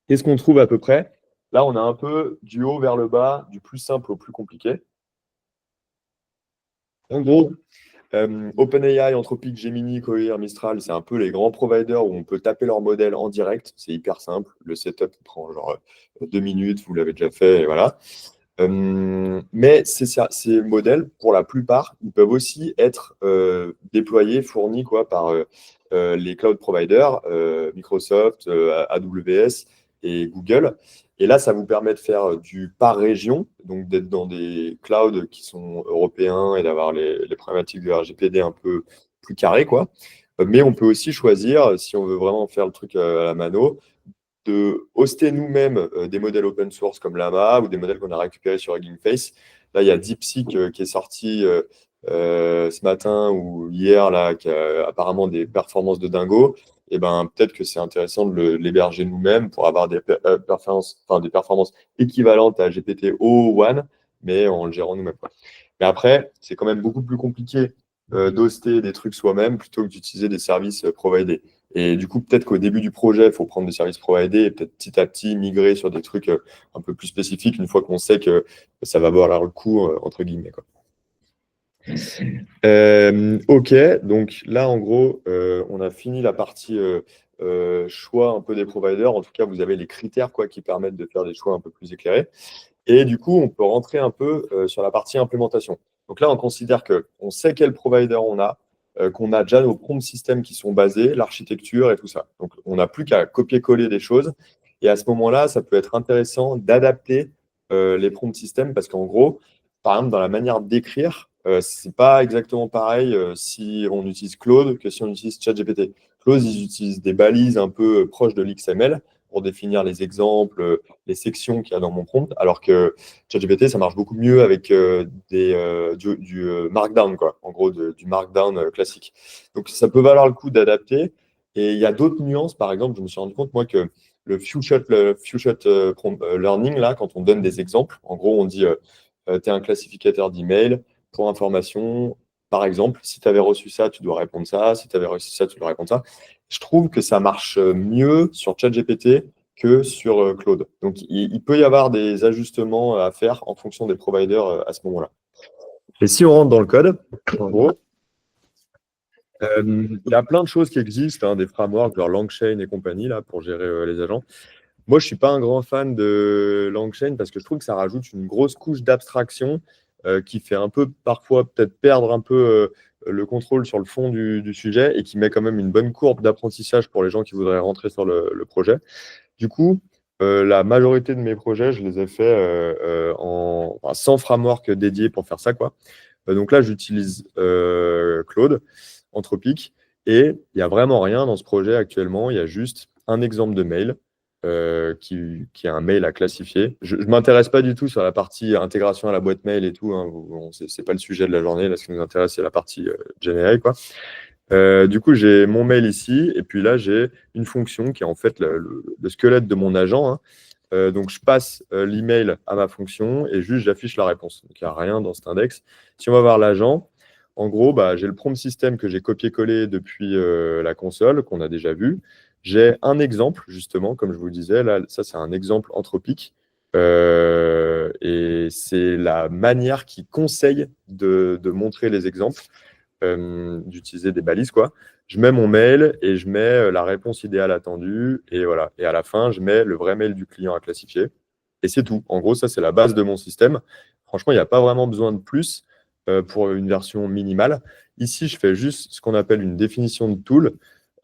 qu'est-ce qu'on trouve à peu près? Là, on a un peu du haut vers le bas, du plus simple au plus compliqué. En gros, OpenAI, Anthropic, Gemini, Cohere, Mistral, c'est un peu les grands providers où on peut taper leur modèle en direct. C'est hyper simple. Le setup prend genre 2 minutes, vous l'avez déjà fait, et voilà. Mais ces modèles, pour la plupart, ils peuvent aussi être déployés, fournis quoi, par les cloud providers, Microsoft, AWS et Google. Et là, ça vous permet de faire du par région, donc d'être dans des clouds qui sont européens et d'avoir les problématiques de RGPD un peu plus carrées, quoi. Mais on peut aussi choisir, si on veut vraiment faire le truc à la mano, de hoster nous-mêmes des modèles open source comme Llama ou des modèles qu'on a récupérés sur Hugging Face. Là, il y a DeepSeek qui est sorti ce matin ou hier, là, qui a apparemment des performances de dingo. Et ben, peut-être que c'est intéressant de l'héberger nous-mêmes pour avoir des performances équivalentes à GPT-o1, mais en le gérant nous-mêmes. Mais après, c'est quand même beaucoup plus compliqué d'hoster des trucs soi-même plutôt que d'utiliser des services providés. Et du coup, peut-être qu'au début du projet, il faut prendre des services providés et peut-être petit à petit migrer sur des trucs un peu plus spécifiques une fois qu'on sait que ça va valoir le coup, entre guillemets, quoi. Ok, donc là, en gros, on a fini la partie choix un peu des providers. En tout cas, vous avez les critères quoi, qui permettent de faire des choix un peu plus éclairés. Et du coup, on peut rentrer un peu sur la partie implémentation. Donc là, on considère qu'on sait quel provider on a, qu'on a déjà nos prompt systems qui sont basés, l'architecture et tout ça. Donc, on n'a plus qu'à copier-coller des choses. Et à ce moment-là, ça peut être intéressant d'adapter les prompt systems parce qu'en gros, par exemple, dans la manière d'écrire, ce n'est pas exactement pareil si on utilise Claude que si on utilise ChatGPT. Claude, ils utilisent des balises un peu proches de l'XML pour définir les exemples, les sections qu'il y a dans mon prompt, alors que ChatGPT, ça marche beaucoup mieux avec du Markdown, quoi. En gros, du Markdown classique. Donc, ça peut valoir le coup d'adapter. Et il y a d'autres nuances. Par exemple, je me suis rendu compte, moi, que le few-shot learning, là, quand on donne des exemples, en gros, on dit tu es un classificateur d'email, pour information, par exemple, si tu avais reçu ça, tu dois répondre ça. Si tu avais reçu ça, tu dois répondre ça. je trouve que ça marche mieux sur ChatGPT que sur Claude. Donc, il peut y avoir des ajustements à faire en fonction des providers à ce moment-là. Et si on rentre dans le code, en gros, il y a plein de choses qui existent, des frameworks genre LangChain et compagnie là, pour gérer les agents. Moi, je ne suis pas un grand fan de LangChain parce que je trouve que ça rajoute une grosse couche d'abstraction qui fait un peu, parfois, peut-être perdre un peu le contrôle sur le fond du sujet et qui met quand même une bonne courbe d'apprentissage pour les gens qui voudraient rentrer sur le projet. Du coup, la majorité de mes projets, je les ai faits sans framework dédié pour faire ça, quoi. Donc là, j'utilise Claude, Anthropic, et il n'y a vraiment rien dans ce projet actuellement. Il y a juste un exemple de mail qui est un mail à classifier. Je ne m'intéresse pas du tout sur la partie intégration à la boîte mail et tout. Ce n'est pas le sujet de la journée. Là, ce qui nous intéresse, c'est la partie GenAI, quoi. Du coup, j'ai mon mail ici, et puis là, j'ai une fonction qui est en fait le squelette de mon agent. Donc, je passe l'email à ma fonction et juste j'affiche la réponse. Donc, il n'y a rien dans cet index. Si on va voir l'agent, en gros, j'ai le prompt system que j'ai copié-collé depuis la console, qu'on a déjà vu. J'ai un exemple, justement, comme je vous le disais. Là, ça, c'est un exemple anthropique. Et c'est la manière qui conseille de montrer les exemples, d'utiliser des balises, quoi. Je mets mon mail et je mets la réponse idéale attendue. Et voilà. Et à la fin, je mets le vrai mail du client à classifier. Et c'est tout. En gros, ça, c'est la base de mon système. Franchement, il n'y a pas vraiment besoin de plus pour une version minimale. Ici, je fais juste ce qu'on appelle une définition de tool.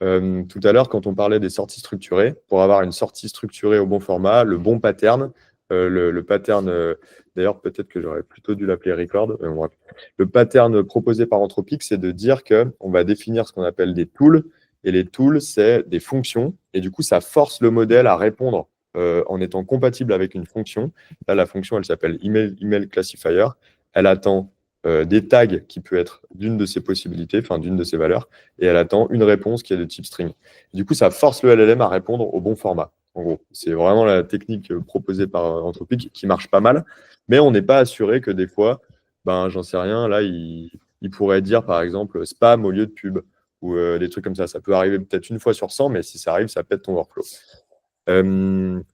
Tout à l'heure, quand on parlait des sorties structurées, pour avoir une sortie structurée au bon format, le bon pattern, le pattern, d'ailleurs, peut-être que j'aurais plutôt dû l'appeler record. Bref. Le pattern proposé par Anthropic, c'est de dire qu'on va définir ce qu'on appelle des tools. Et les tools, c'est des fonctions. Et du coup, ça force le modèle à répondre en étant compatible avec une fonction. Là, la fonction, elle s'appelle email classifier. Elle attend des tags qui peut être d'une de ses possibilités, enfin d'une de ses valeurs, et elle attend une réponse qui est de type string. Du coup, ça force le LLM à répondre au bon format. En gros, c'est vraiment la technique proposée par Anthropic qui marche pas mal, mais on n'est pas assuré que des fois, j'en sais rien, là, il pourrait dire par exemple spam au lieu de pub ou des trucs comme ça. Ça peut arriver peut-être une fois sur 100, mais si ça arrive, ça pète ton workflow.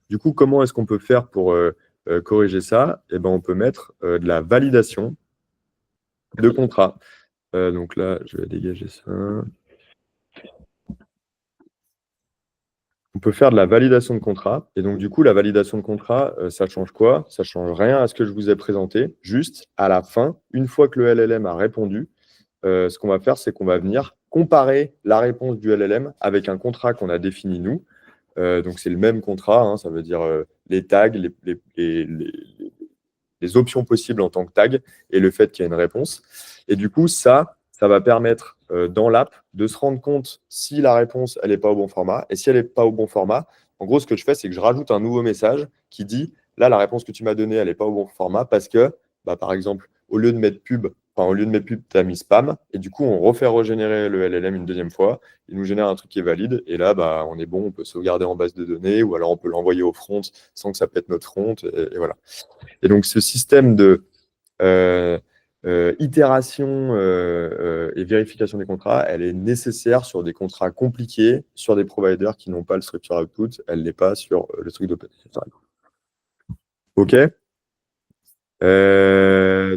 Du coup, comment est-ce qu'on peut faire pour corriger ça? Eh ben, on peut mettre de la validation de contrat. Donc là, je vais dégager ça. On peut faire de la validation de contrat. Et donc, du coup, la validation de contrat, ça change quoi? Ça change rien à ce que je vous ai présenté. Juste, à la fin, une fois que le LLM a répondu, ce qu'on va faire, c'est qu'on va venir comparer la réponse du LLM avec un contrat qu'on a défini nous. Donc, c'est le même contrat. Ça veut dire les tags, les options possibles en tant que tag et le fait qu'il y ait une réponse. Et du coup, ça va permettre dans l'app de se rendre compte si la réponse, elle n'est pas au bon format. Et si elle n'est pas au bon format, en gros, ce que je fais, c'est que je rajoute un nouveau message qui dit, là, la réponse que tu m'as donnée, elle n'est pas au bon format parce que, par exemple, au lieu de mettre pub, tu as mis spam. Et du coup, on refait régénérer le LLM une deuxième fois. Il nous génère un truc qui est valide. Et là, on est bon, on peut sauvegarder en base de données ou alors on peut l'envoyer au front sans que ça pète notre front. Et voilà. Et donc, ce système de itération et vérification des contrats, elle est nécessaire sur des contrats compliqués, sur des providers qui n'ont pas le structure output. Elle n'est pas sur le truc d'OpenAI. OK.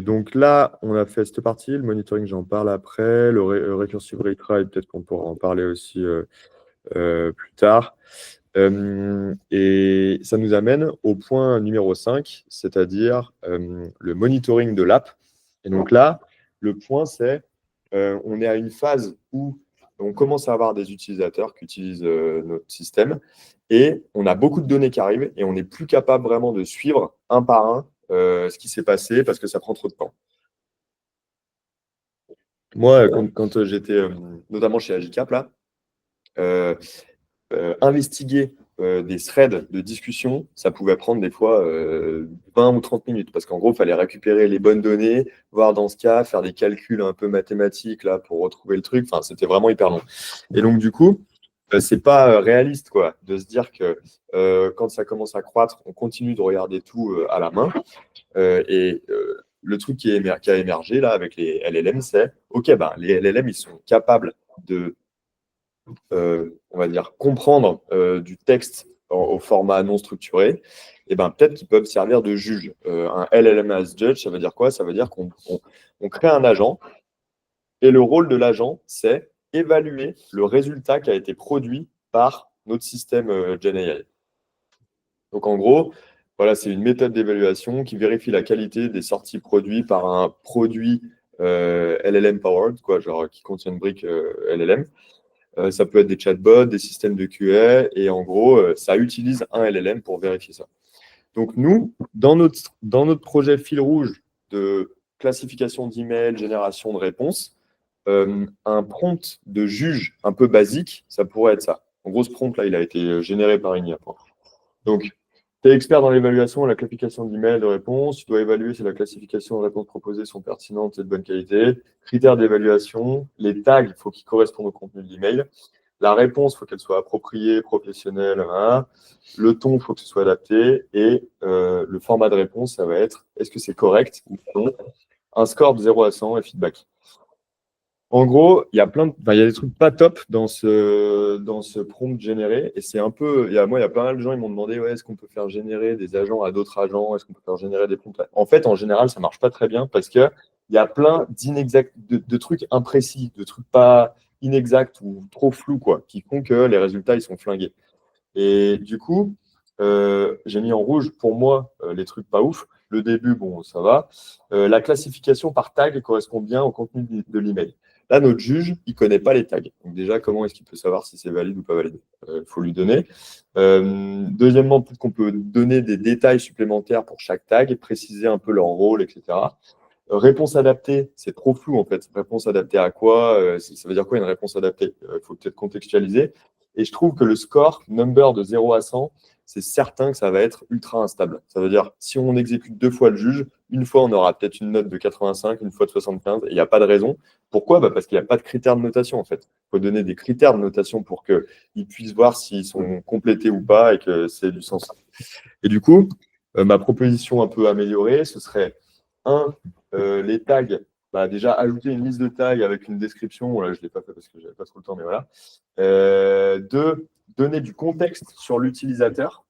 Donc là, on a fait cette partie. Le monitoring, j'en parle après. Le recursive retry, peut-être qu'on pourra en parler aussi plus tard. Et ça nous amène au point numéro 5, c'est-à-dire le monitoring de l'app. Et donc là, le point, c'est on est à une phase où on commence à avoir des utilisateurs qui utilisent notre système et on a beaucoup de données qui arrivent et on n'est plus capable vraiment de suivre un par un ce qui s'est passé parce que ça prend trop de temps. Moi, quand j'étais notamment chez Agicap, là, investiguer des threads de discussion, ça pouvait prendre des fois 20 ou 30 minutes parce qu'en gros, il fallait récupérer les bonnes données, voir dans ce cas, faire des calculs un peu mathématiques là, pour retrouver le truc. Enfin, c'était vraiment hyper long. Et donc, du coup, c'est pas réaliste quoi, de se dire que quand ça commence à croître, on continue de regarder tout à la main. Le truc qui a émergé là avec les LLM, c'est OK, les LLM, ils sont capables de on va dire, comprendre du texte au format non structuré, et ben, peut-être qu'ils peuvent servir de juge. Un LLM as judge, ça veut dire quoi? Ça veut dire qu'on crée un agent, et le rôle de l'agent, c'est évaluer le résultat qui a été produit par notre système GenAI. Donc, en gros, voilà, c'est une méthode d'évaluation qui vérifie la qualité des sorties produits par un produit LLM powered, quoi, genre qui contient une brique LLM. Ça peut être des chatbots, des systèmes de QA, et en gros, ça utilise un LLM pour vérifier ça. Donc, nous, dans notre projet fil rouge de classification d'emails, génération de réponses, un prompt de juge un peu basique, ça pourrait être ça. En gros, ce prompt-là, il a été généré par une IA. Donc, tu es expert dans l'évaluation et la classification d'emails de réponses. Tu dois évaluer si la classification de réponses proposées sont pertinentes et de bonne qualité. Critères d'évaluation, les tags, il faut qu'ils correspondent au contenu de l'email. La réponse, il faut qu'elle soit appropriée, professionnelle. Hein. Le ton, il faut que ce soit adapté. Et le format de réponse, ça va être est-ce que c'est correct ou non? Un score de 0 à 100 et feedback. En gros, il y a des trucs pas top dans ce prompt généré. Et c'est un peu. Il y a pas mal de gens qui m'ont demandé est-ce qu'on peut faire générer des agents à d'autres agents? Est-ce qu'on peut faire générer des prompts? En fait, en général, ça marche pas très bien parce qu'il y a plein de trucs imprécis, de trucs pas inexacts ou trop flous, quoi, qui font que les résultats, ils sont flingués. Et du coup, j'ai mis en rouge pour moi les trucs pas ouf. Le début, bon, ça va. La classification par tag correspond bien au contenu de l'email. Là, notre juge, il ne connaît pas les tags. Donc déjà, comment est-ce qu'il peut savoir si c'est valide ou pas valide? Il faut lui donner. Deuxièmement, peut-être qu'on peut donner des détails supplémentaires pour chaque tag, préciser un peu leur rôle, etc. Réponse adaptée, c'est trop flou en fait. Réponse adaptée à quoi? Ça veut dire quoi une réponse adaptée? Il faut peut-être contextualiser. Et je trouve que le score, number de 0 à 100, c'est certain que ça va être ultra instable. Ça veut dire, si on exécute 2 fois le juge, une fois on aura peut-être une note de 85, une fois de 75, et il n'y a pas de raison. Pourquoi? Parce qu'il n'y a pas de critères de notation en fait. Il faut donner des critères de notation pour qu'ils puissent voir s'ils sont complétés ou pas et que c'est du sens. Et du coup, ma proposition un peu améliorée, ce serait les tags. Déjà, ajouter une liste de tags avec une description. Voilà, je ne l'ai pas fait parce que je n'avais pas trop le temps, mais voilà. 2, donner du contexte sur l'utilisateur.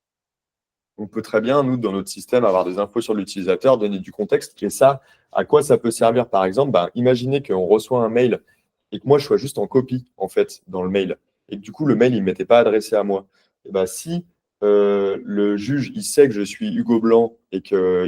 On peut très bien, nous, dans notre système, avoir des infos sur l'utilisateur, donner du contexte. Et ça, à quoi ça peut servir, par exemple? Imaginez qu'on reçoit un mail et que moi, je sois juste en copie, en fait, dans le mail. Et que du coup, le mail, il ne m'était pas adressé à moi. Et si le juge, il sait que je suis Hugo Blanc et que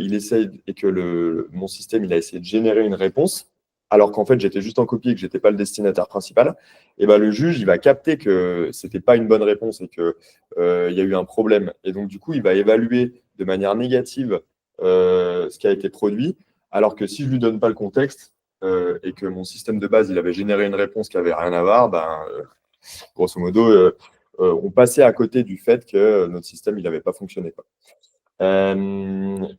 mon système, il a essayé de générer une réponse, alors qu'en fait, j'étais juste en copie et que je n'étais pas le destinataire principal, et le juge, il va capter que ce n'était pas une bonne réponse et qu'il y a eu un problème. Et donc, du coup, il va évaluer de manière négative ce qui a été produit, alors que si je ne lui donne pas le contexte et que mon système de base, il avait généré une réponse qui n'avait rien à voir, grosso modo, on passait à côté du fait que notre système, il n'avait pas fonctionné, quoi.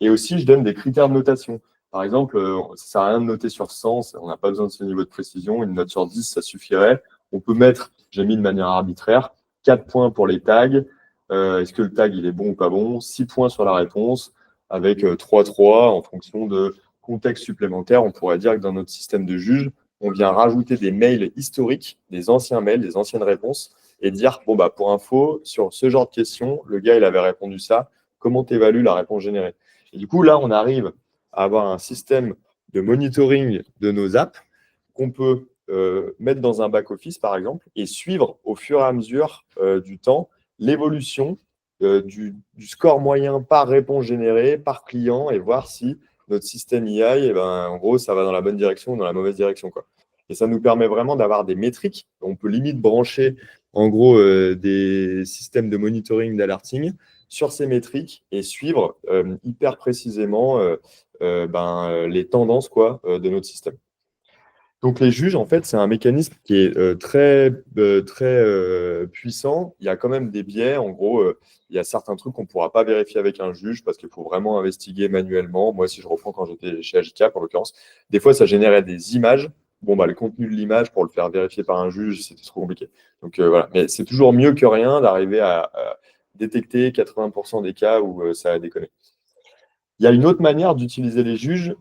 Et aussi, je donne des critères de notation. Par exemple, ça ne sert à rien de noter sur 100, on n'a pas besoin de ce niveau de précision. Une note sur 10, ça suffirait. On peut mettre, j'ai mis de manière arbitraire, 4 points pour les tags. Est-ce que le tag, il est bon ou pas bon? 6 points sur la réponse, avec 3 en fonction de contexte supplémentaire. On pourrait dire que dans notre système de juge, on vient rajouter des mails historiques, des anciens mails, des anciennes réponses, et dire, pour info, sur ce genre de questions, le gars, il avait répondu ça. Comment tu évalues la réponse générée? Et du coup, là, on arrive à avoir un système de monitoring de nos apps qu'on peut mettre dans un back-office, par exemple, et suivre au fur et à mesure du temps l'évolution du score moyen par réponse générée, par client, et voir si notre système AI, en gros, ça va dans la bonne direction ou dans la mauvaise direction, quoi. Et ça nous permet vraiment d'avoir des métriques. On peut limite brancher, en gros, des systèmes de monitoring, d'alerting sur ces métriques et suivre hyper précisément les tendances, quoi, de notre système. Donc, les juges, en fait, c'est un mécanisme qui est très puissant. Il y a quand même des biais. En gros, il y a certains trucs qu'on ne pourra pas vérifier avec un juge parce qu'il faut vraiment investiguer manuellement. Moi, si je reprends quand j'étais chez Agicap, en l'occurrence, des fois, ça générait des images. Le contenu de l'image, pour le faire vérifier par un juge, c'était trop compliqué. Donc, voilà. Mais c'est toujours mieux que rien d'arriver à détecter 80% des cas où ça a déconné. Il y a une autre manière d'utiliser les juges,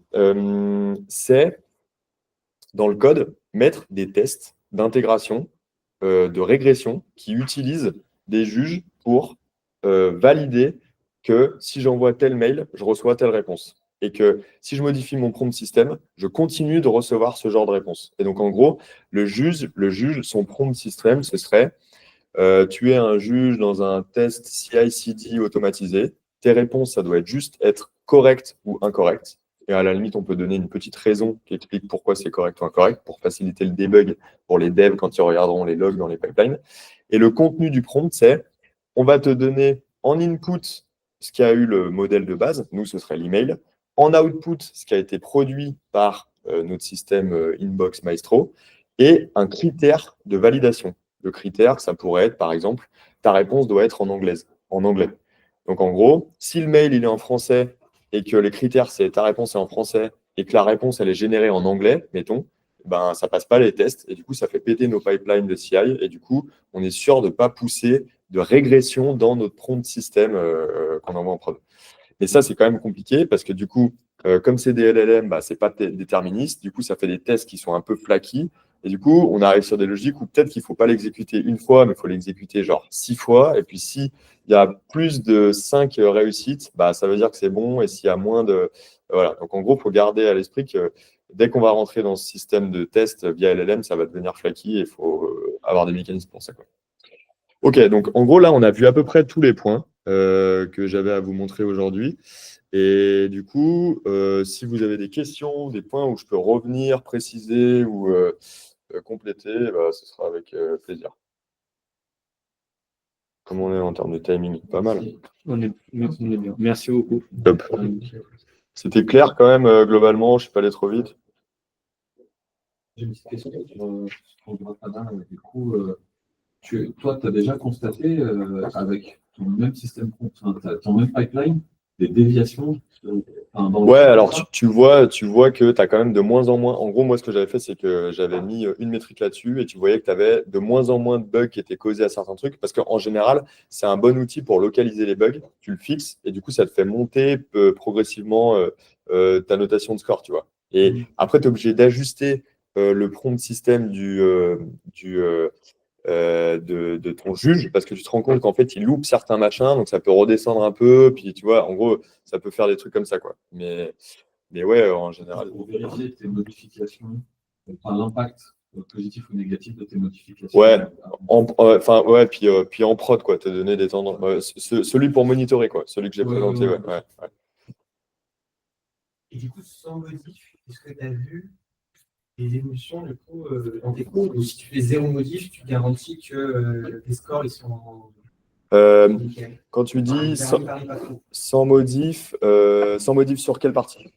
c'est dans le code, mettre des tests d'intégration de régression qui utilisent des juges pour valider que si j'envoie tel mail, je reçois telle réponse. Et que si je modifie mon prompt système, je continue de recevoir ce genre de réponse. Et donc, en gros, le juge, son prompt système, ce serait tu es un juge dans un test CI/CD automatisé. Tes réponses, ça doit juste être correct ou incorrect. Et à la limite, on peut donner une petite raison qui explique pourquoi c'est correct ou incorrect pour faciliter le debug pour les devs quand ils regarderont les logs dans les pipelines. Et le contenu du prompt, c'est on va te donner en input ce qui a eu le modèle de base, nous, ce serait l'email. En output, ce qui a été produit par notre système Inbox Maestro et un critère de validation. Le critère, ça pourrait être, par exemple, ta réponse doit être en anglais. Donc, en gros, si le mail il est en français et que les critères, c'est ta réponse est en français et que la réponse, elle est générée en anglais, mettons, ben, ça ne passe pas les tests et du coup, ça fait péter nos pipelines de CI et du coup, on est sûr de ne pas pousser de régression dans notre prompt système qu'on envoie en prod. Mais ça, c'est quand même compliqué parce que du coup, comme c'est des LLM, bah, ce n'est pas déterministe. Du coup, ça fait des tests qui sont un peu flaky. Et du coup, on arrive sur des logiques où peut-être qu'il ne faut pas l'exécuter une fois, mais il faut l'exécuter genre 6 fois. Et puis, s'il y a plus de 5 réussites, bah, ça veut dire que c'est bon. Et s'il y a moins de… Voilà. Donc, en gros, il faut garder à l'esprit que dès qu'on va rentrer dans ce système de test via LLM, ça va devenir flaky et il faut avoir des mécanismes pour ça, quoi. Ok, donc en gros, là, on a vu à peu près tous les points que j'avais à vous montrer aujourd'hui. Et du coup, si vous avez des questions, des points où je peux revenir, préciser ou compléter, bah, ce sera avec plaisir. Comment on est en termes de timing? Pas mal. On est bien. Merci beaucoup. Top. C'était clair quand même, globalement, je ne suis pas allé trop vite. J'ai une petite question sur Grafana. Du coup, toi, tu as déjà constaté avec ton même système, ton même pipeline, des déviations Ouais, alors tu vois que tu as quand même de moins en moins. En gros, moi, ce que j'avais fait, c'est que j'avais mis une métrique là-dessus et tu voyais que tu avais de moins en moins de bugs qui étaient causés à certains trucs parce qu'en général, c'est un bon outil pour localiser les bugs. Tu le fixes et du coup, ça te fait monter progressivement ta notation de score, tu vois. Et après, tu es obligé d'ajuster le prompt système de ton juge parce que tu te rends compte qu'en fait il loupe certains machins, donc ça peut redescendre un peu, puis tu vois, en gros, ça peut faire des trucs comme ça, quoi. Mais ouais, en général. Pour vérifier tes modifications, l'impact positif ou négatif de tes modifications. Ouais, ouais, puis en prod, quoi, te donner des tendances. Celui pour monitorer, quoi, celui que j'ai présenté, ouais. Et du coup, sans modif, est-ce que tu as vu les évolutions du coup, dans tes cours, ou si tu fais zéro modif, tu garantis que tes scores ils sont nickel. Quand tu dis sans modif sur quelle partie?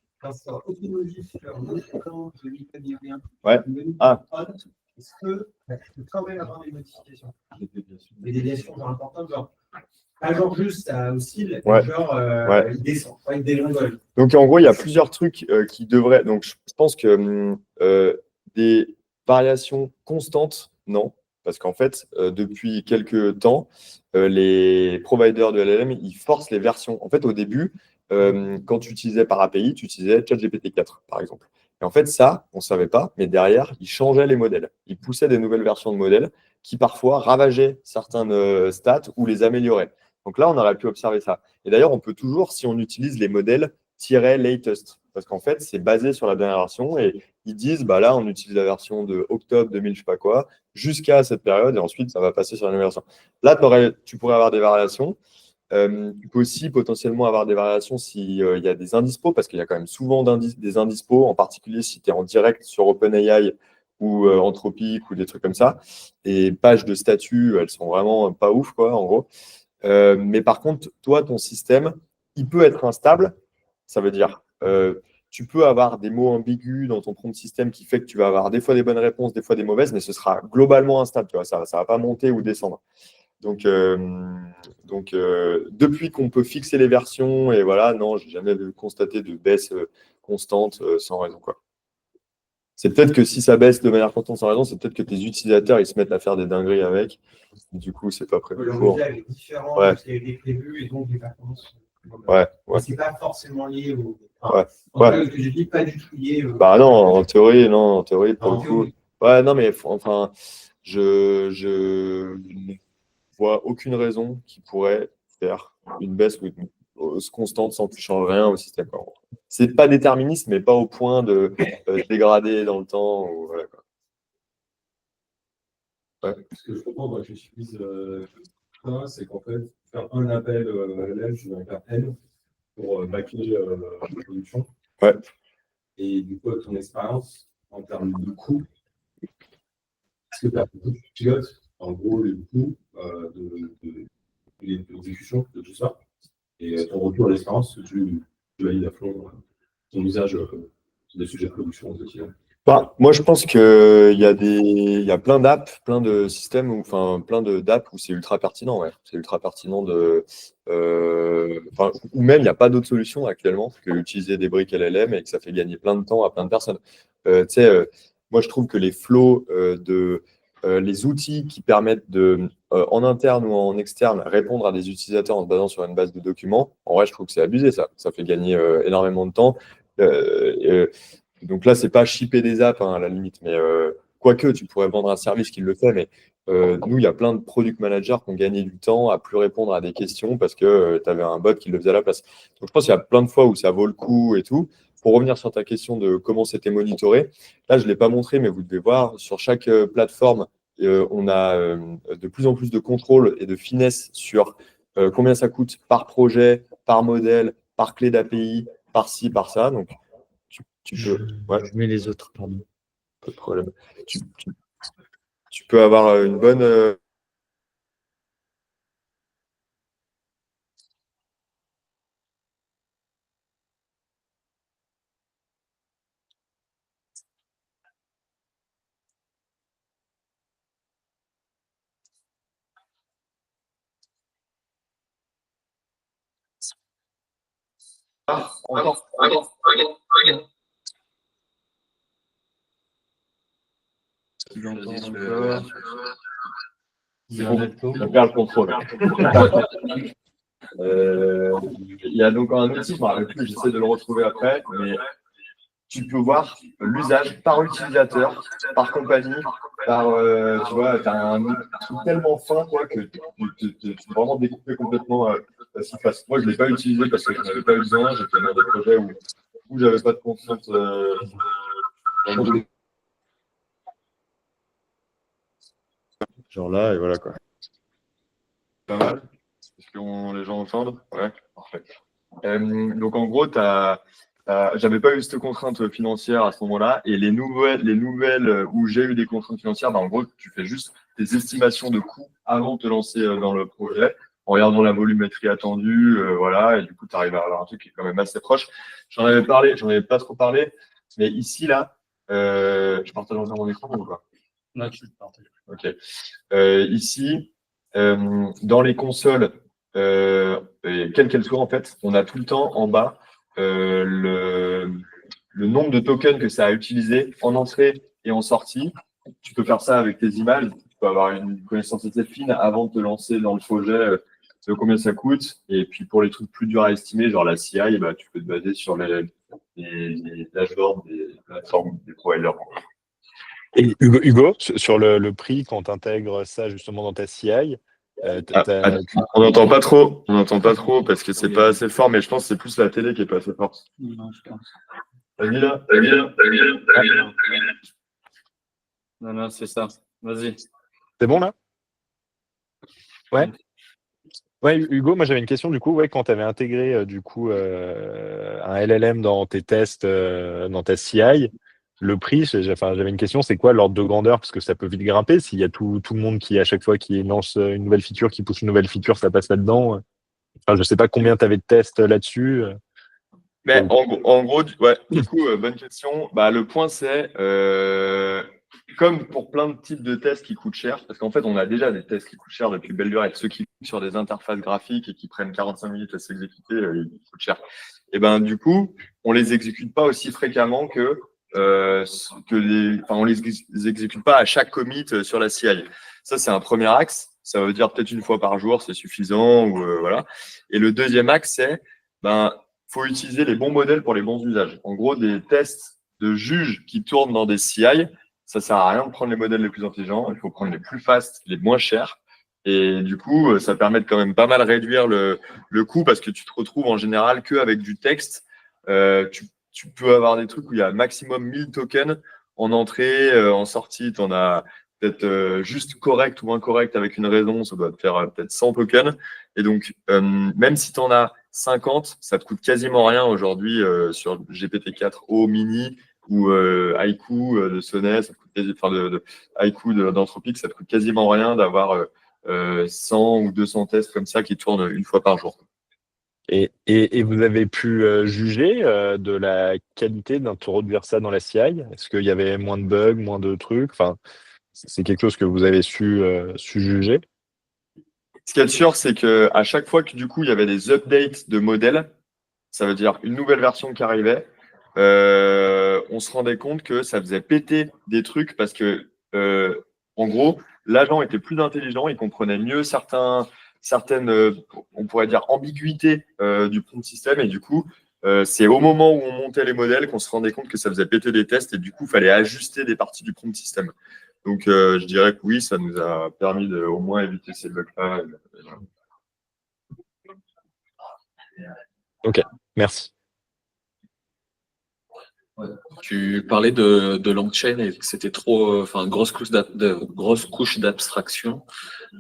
Aucune modif sur quand je n'y connais rien. Ouais. Est-ce que tu peux quand même avoir des modifications? Des déviations genre importantes, genre pas genre juste ça oscille, genre il descend, pas une dégringole. Donc en gros, il y a plusieurs trucs qui devraient. Donc je pense que des variations constantes, non. Parce qu'en fait, depuis quelques temps, les providers de LLM, ils forcent les versions. En fait, au début, quand tu utilisais par API, tu utilisais ChatGPT 4, par exemple. Et en fait, ça, on ne savait pas, mais derrière, ils changeaient les modèles. Ils poussaient des nouvelles versions de modèles qui parfois ravageaient certaines stats ou les amélioraient. Donc là, on aurait pu observer ça. Et d'ailleurs, on peut toujours, si on utilise les modèles latest, parce qu'en fait, c'est basé sur la dernière version et ils disent, bah là, on utilise la version de octobre 2000, je sais pas quoi, jusqu'à cette période et ensuite, ça va passer sur la nouvelle version. Là, tu pourrais avoir des variations. Tu peux aussi potentiellement avoir des variations s'il y a des indispos, parce qu'il y a quand même souvent des indispos, en particulier si tu es en direct sur OpenAI ou Anthropic ou des trucs comme ça. Et pages de statut, elles sont vraiment pas ouf, quoi, en gros. Mais par contre, toi, ton système, il peut être instable. Ça veut dire, tu peux avoir des mots ambigus dans ton prompt système qui fait que tu vas avoir des fois des bonnes réponses, des fois des mauvaises, mais ce sera globalement instable. Tu vois, ça ne va pas monter ou descendre. Donc depuis qu'on peut fixer les versions, et voilà, non, je n'ai jamais constaté de baisse constante sans raison, quoi. C'est peut-être que si ça baisse de manière constante sans raison, c'est peut-être que tes utilisateurs ils se mettent à faire des dingueries avec. Du coup, c'est pas prévu pour. Le est différent de ce qui a été prévu et donc les performances. Ouais. C'est pas forcément lié au. Que je dis pas du tout lié. Bah non, en théorie, pour le coup. Ouais, non, mais enfin, je ne vois aucune raison qui pourrait faire une baisse ou une hausse constante sans que tu changes rien au système. C'est pas déterministe, mais pas au point de dégrader dans le temps. Ou, voilà, quoi. Ce que je comprends quand j'utilise ça, c'est qu'en fait, faire un appel à l'élève, je vais faire N pour baquer la production. Ouais. Et du coup, avec ton expérience, en termes de coûts, est-ce que tu as beaucoup de pilotes, en gros, les coûts de l'exécution de tout ça, et ton retour d'expérience, tu valides à fond ton usage sur des sujets de production au quotidien? Moi, je pense qu'il y a plein d'apps, plein de systèmes, enfin plein d'apps où c'est ultra pertinent. Ouais. C'est ultra pertinent ou même il n'y a pas d'autre solution actuellement que utiliser des briques LLM et que ça fait gagner plein de temps à plein de personnes. Moi, je trouve que les flows les outils qui permettent de, en interne ou en externe, répondre à des utilisateurs en se basant sur une base de documents, en vrai, je trouve que c'est abusé ça. Ça fait gagner énormément de temps. Donc là, c'est pas shipper des apps à la limite, mais quoique tu pourrais vendre un service qui le fait, mais nous, il y a plein de product managers qui ont gagné du temps à plus répondre à des questions parce que tu avais un bot qui le faisait à la place. Donc je pense qu'il y a plein de fois où ça vaut le coup et tout. Pour revenir sur ta question de comment c'était monitoré, là, je ne l'ai pas montré, mais vous devez voir, sur chaque plateforme, on a de plus en plus de contrôle et de finesse sur combien ça coûte par projet, par modèle, par clé d'API, par ci, par ça. Donc, tu peux. Ouais. Je mets les autres, pardon. Pas de problème. Tu peux avoir une bonne. Je perds le contrôle. Il y a donc un outil, j'essaie de le retrouver après, mais tu peux voir l'usage par utilisateur, par compagnie, par, tu vois, tu as un truc tellement fin quoi, que tu peux vraiment découper complètement ce qui se passe. Moi, je ne l'ai pas utilisé parce que je n'avais pas eu besoin, j'étais dans des projets où je n'avais pas de contraintes. Genre là, et voilà quoi. Pas mal. Est-ce que les gens entendent? Ouais, parfait. Donc en gros, j'avais pas eu cette contrainte financière à ce moment-là, et les nouvelles où j'ai eu des contraintes financières, en gros, tu fais juste des estimations de coûts avant de te lancer dans le projet, en regardant la volumétrie attendue, voilà, et du coup, tu arrives à avoir un truc qui est quand même assez proche. J'en avais pas trop parlé, mais ici, là, je partage encore mon écran ou pas? Là, tu le partages. Ok. Ici, dans les consoles, quelles qu'elles soient, en fait, on a tout le temps en bas le nombre de tokens que ça a utilisé en entrée et en sortie. Tu peux faire ça avec tes images. Tu peux avoir une connaissance assez fine avant de te lancer dans le projet de combien ça coûte. Et puis pour les trucs plus durs à estimer, genre la CI, tu peux te baser sur les dashboards des plateformes, des providers. Et Hugo, sur le prix, quand tu intègres ça justement dans ta CI, on n'entend pas trop parce que c'est pas assez fort, mais je pense que c'est plus la télé qui est pas assez forte. Non, je pense. Vas-y là. Non, c'est ça. Vas-y. C'est bon là? Ouais. Ouais, Hugo, moi j'avais une question du coup, ouais, quand tu avais intégré un LLM dans tes tests, dans ta CI, le prix, j'avais une question, c'est quoi l'ordre de grandeur? Parce que ça peut vite grimper s'il y a tout le monde qui, à chaque fois qu'il lance une nouvelle feature, qui pousse une nouvelle feature, ça passe là-dedans. Enfin, je sais pas combien tu avais de tests là-dessus. Mais en gros, ouais, du coup, bonne question. Le point, c'est comme pour plein de types de tests qui coûtent cher, parce qu'en fait, on a déjà des tests qui coûtent cher depuis belle lurette. Ceux qui sur des interfaces graphiques et qui prennent 45 minutes à s'exécuter, ils coûtent cher. Et du coup, on les exécute pas aussi fréquemment on les exécute pas à chaque commit sur la CI. Ça, c'est un premier axe. Ça veut dire peut-être une fois par jour, c'est suffisant, ou voilà. Et le deuxième axe, c'est faut utiliser les bons modèles pour les bons usages. En gros, des tests de juges qui tournent dans des CI, ça sert à rien de prendre les modèles les plus intelligents, il faut prendre les plus fast, les moins chers. Et du coup, ça permet de quand même pas mal réduire le coût parce que tu te retrouves en général qu'avec du texte. Tu peux avoir des trucs où il y a maximum 1000 tokens en entrée, en sortie, tu en as peut-être juste correct ou incorrect avec une raison, ça doit te faire peut-être 100 tokens. Et donc, même si tu en as 50, ça te coûte quasiment rien aujourd'hui sur GPT-4o mini ou Haiku de Sonnet, ça coûte Haiku d'Anthropic, ça te coûte quasiment rien d'avoir 100 ou 200 tests comme ça qui tournent une fois par jour. Et vous avez pu juger de la qualité d'introduire ça dans la CI? Est-ce qu'il y avait moins de bugs, moins de trucs? Enfin, c'est quelque chose que vous avez su juger? Ce qu'il y a de sûr, c'est qu'à chaque fois que du coup il y avait des updates de modèles, ça veut dire une nouvelle version qui arrivait, on se rendait compte que ça faisait péter des trucs parce que, en gros, l'agent était plus intelligent, il comprenait mieux certaines, on pourrait dire, ambiguïtés du prompt system. Et du coup, c'est au moment où on montait les modèles qu'on se rendait compte que ça faisait péter des tests et du coup, il fallait ajuster des parties du prompt system. Donc, je dirais que oui, ça nous a permis de au moins éviter ces bugs-là. Ok, merci. Tu parlais de LangChain et que c'était trop, grosse couche d'abstraction.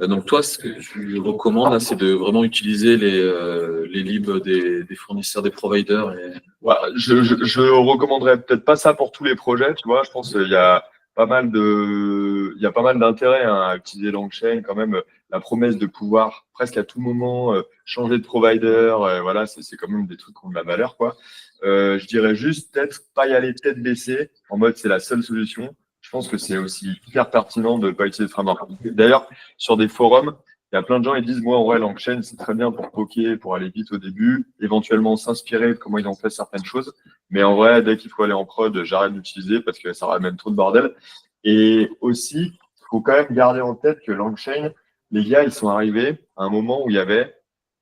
Donc toi, ce que tu recommandes, c'est de vraiment utiliser les libs des fournisseurs, des providers. Ouais, je recommanderais peut-être pas ça pour tous les projets, tu vois. Je pense qu'il y a pas mal d'intérêt à utiliser LangChain quand même. La promesse de pouvoir presque à tout moment changer de provider, voilà, c'est quand même des trucs qui ont de la valeur, quoi. Je dirais juste peut-être pas y aller tête baissée en mode c'est la seule solution. Je pense que c'est aussi hyper pertinent de ne pas utiliser de framework. D'ailleurs, sur des forums, il y a plein de gens qui disent moi en vrai LangChain c'est très bien pour poker, pour aller vite au début, éventuellement s'inspirer de comment ils ont fait certaines choses. Mais en vrai, dès qu'il faut aller en prod, j'arrête d'utiliser parce que ça ramène trop de bordel. Et aussi, il faut quand même garder en tête que LangChain, les gars, ils sont arrivés à un moment où il y avait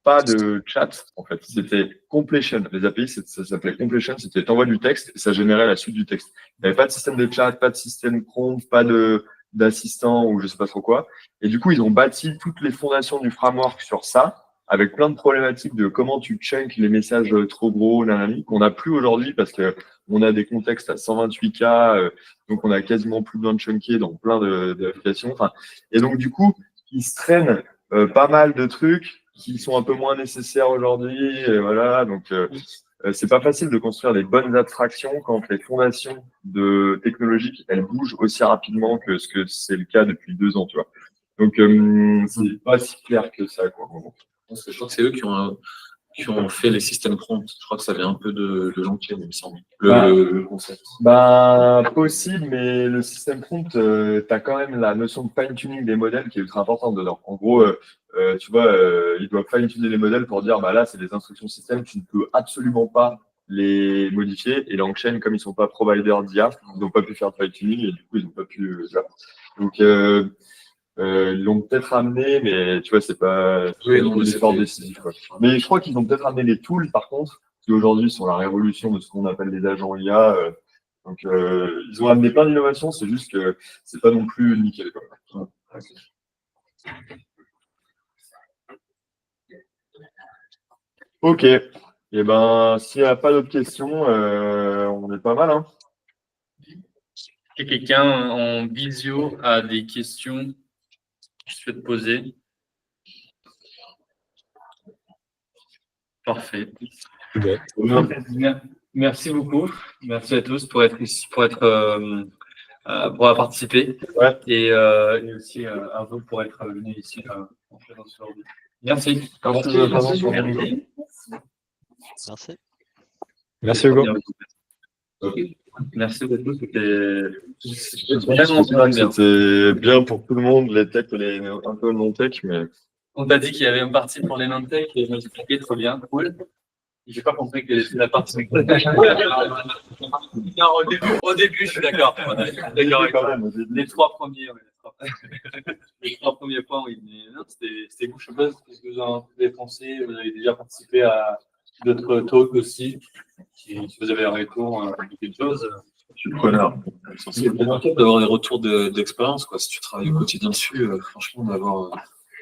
pas de chat, en fait. C'était completion. Les API, ça s'appelait completion. C'était t'envoies du texte et ça générait la suite du texte. Il n'y avait pas de système de chat, pas de système prompt, pas d'assistant ou je sais pas trop quoi. Et du coup, ils ont bâti toutes les fondations du framework sur ça, avec plein de problématiques de comment tu chunk les messages trop gros, qu'on n'a plus aujourd'hui parce que on a des contextes à 128K, donc on a quasiment plus besoin de chunker dans plein d'applications. Et donc, du coup, ils se traînent pas mal de trucs qui sont un peu moins nécessaires aujourd'hui. Voilà, donc c'est pas facile de construire des bonnes abstractions quand les fondations technologiques elles bougent aussi rapidement que ce que c'est le cas depuis 2 ans, tu vois. Donc c'est pas si clair que ça, quoi. Parce que je crois que c'est eux qui ont fait les systèmes prompts. Je crois que ça vient un peu de LangChain, il me semble. Le concept. Possible, mais le système prompt, tu as quand même la notion de fine-tuning des modèles qui est ultra importante dedans. En gros, tu vois, ils doivent fine-tuner les modèles pour dire, là, c'est des instructions système, tu ne peux absolument pas les modifier. Et LangChain, comme ils ne sont pas providers d'IA, ils n'ont pas pu faire de fine-tuning et du coup, ils n'ont pas pu faire. Donc, ils l'ont peut-être amené, mais tu vois, c'est pas l'effort décisif, quoi. Mais je crois qu'ils ont peut-être amené les tools, par contre, qui aujourd'hui sont la révolution de ce qu'on appelle les agents IA. Donc, ils ont amené plein d'innovations, c'est juste que c'est pas non plus nickel, quoi. Ok. Et ben, s'il n'y a pas d'autres questions, on est pas mal, hein. Si quelqu'un en visio a des questions que je souhaite poser. Parfait. Okay. Merci beaucoup. Merci à tous pour être ici, pour avoir participé. Ouais. Et aussi à vous pour être venus ici en présence aujourd'hui. Merci. Merci. Merci Hugo. Merci beaucoup. C'était bien pour tout le monde, les techs, un peu non-tech, mais. On t'a dit qu'il y avait une partie pour les non-tech et je me suis dit, trop bien, cool. J'ai pas compris que c'était la partie. Non, au début, je suis d'accord. Les 3 premiers, les 3 premiers points, oui. Mais non, c'était vous, je sais pas ce que vous en avez pensé. Vous avez déjà participé à d'autres talks aussi. Si vous avez un retour, quelque chose. Je suis preneur. C'est vraiment top d'avoir des retours d'expérience, quoi. Si tu travailles au quotidien dessus, franchement,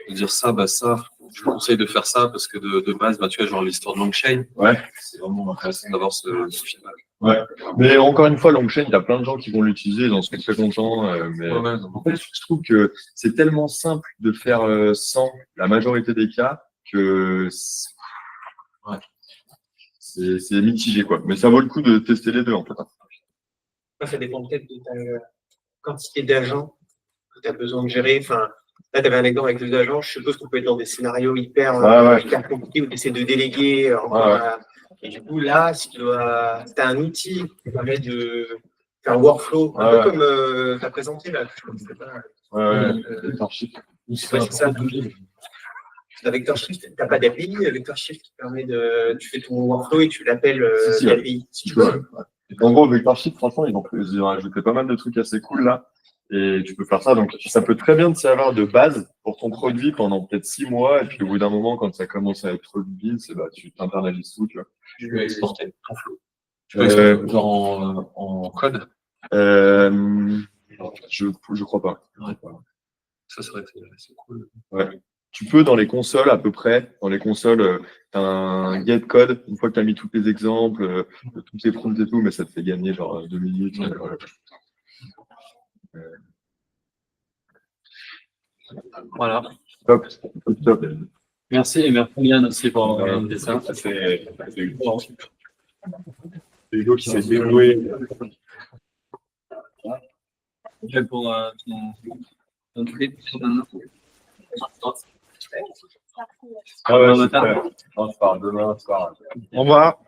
de dire ça, bah ça, je vous conseille de faire ça parce que de base, bah, tu vois, genre l'histoire de Longchain, c'est vraiment intéressant d'avoir ce feedback. Ouais. Mais encore une fois, Longchain, il y a plein de gens qui vont l'utiliser, ils en sont très contents. Mais en fait, je trouve que c'est tellement simple de faire sans la majorité des cas que c'est mitigé, quoi. Mais ça vaut le coup de tester les deux, en fait. Ça dépend peut-être de ta quantité d'agents que tu as besoin de gérer. Enfin, là, tu avais un exemple avec 2 agents. Je suppose qu'on peut être dans des scénarios hyper compliqués où tu essaies de déléguer. Et du coup, là, si tu as un outil qui permet de faire un workflow, un peu comme tu as présenté là. Je ne sais pas. VectorShift. C'est ça. Avec VectorShift, tu n'as pas d'API. VectorShift qui permet de. Tu fais ton workflow et tu l'appelles l'API. Si tu veux. En gros, VectorShift, franchement, ils ont ajouté pas mal de trucs assez cool là. Et tu peux faire ça. Donc, ça peut très bien te servir de base pour ton produit pendant peut-être 6 mois. Et puis, au bout d'un moment, quand ça commence à être trop vide, tu t'internalises tout. Tu vois. Tu peux exporter ton flow. Tu peux exporter genre en code. Je crois pas. Ça serait cool. Ouais. Tu peux dans les consoles à peu près. Dans les consoles, tu as un get code. Une fois que tu as mis tous les exemples, tous les prompts et tout, mais ça te fait gagner genre 2 minutes. Voilà. Top. Merci et merci Yann aussi pour organiser ça. C'est Hugo qui s'est dévoué. Pour ton trip maintenant. On se parle demain soir. Au revoir.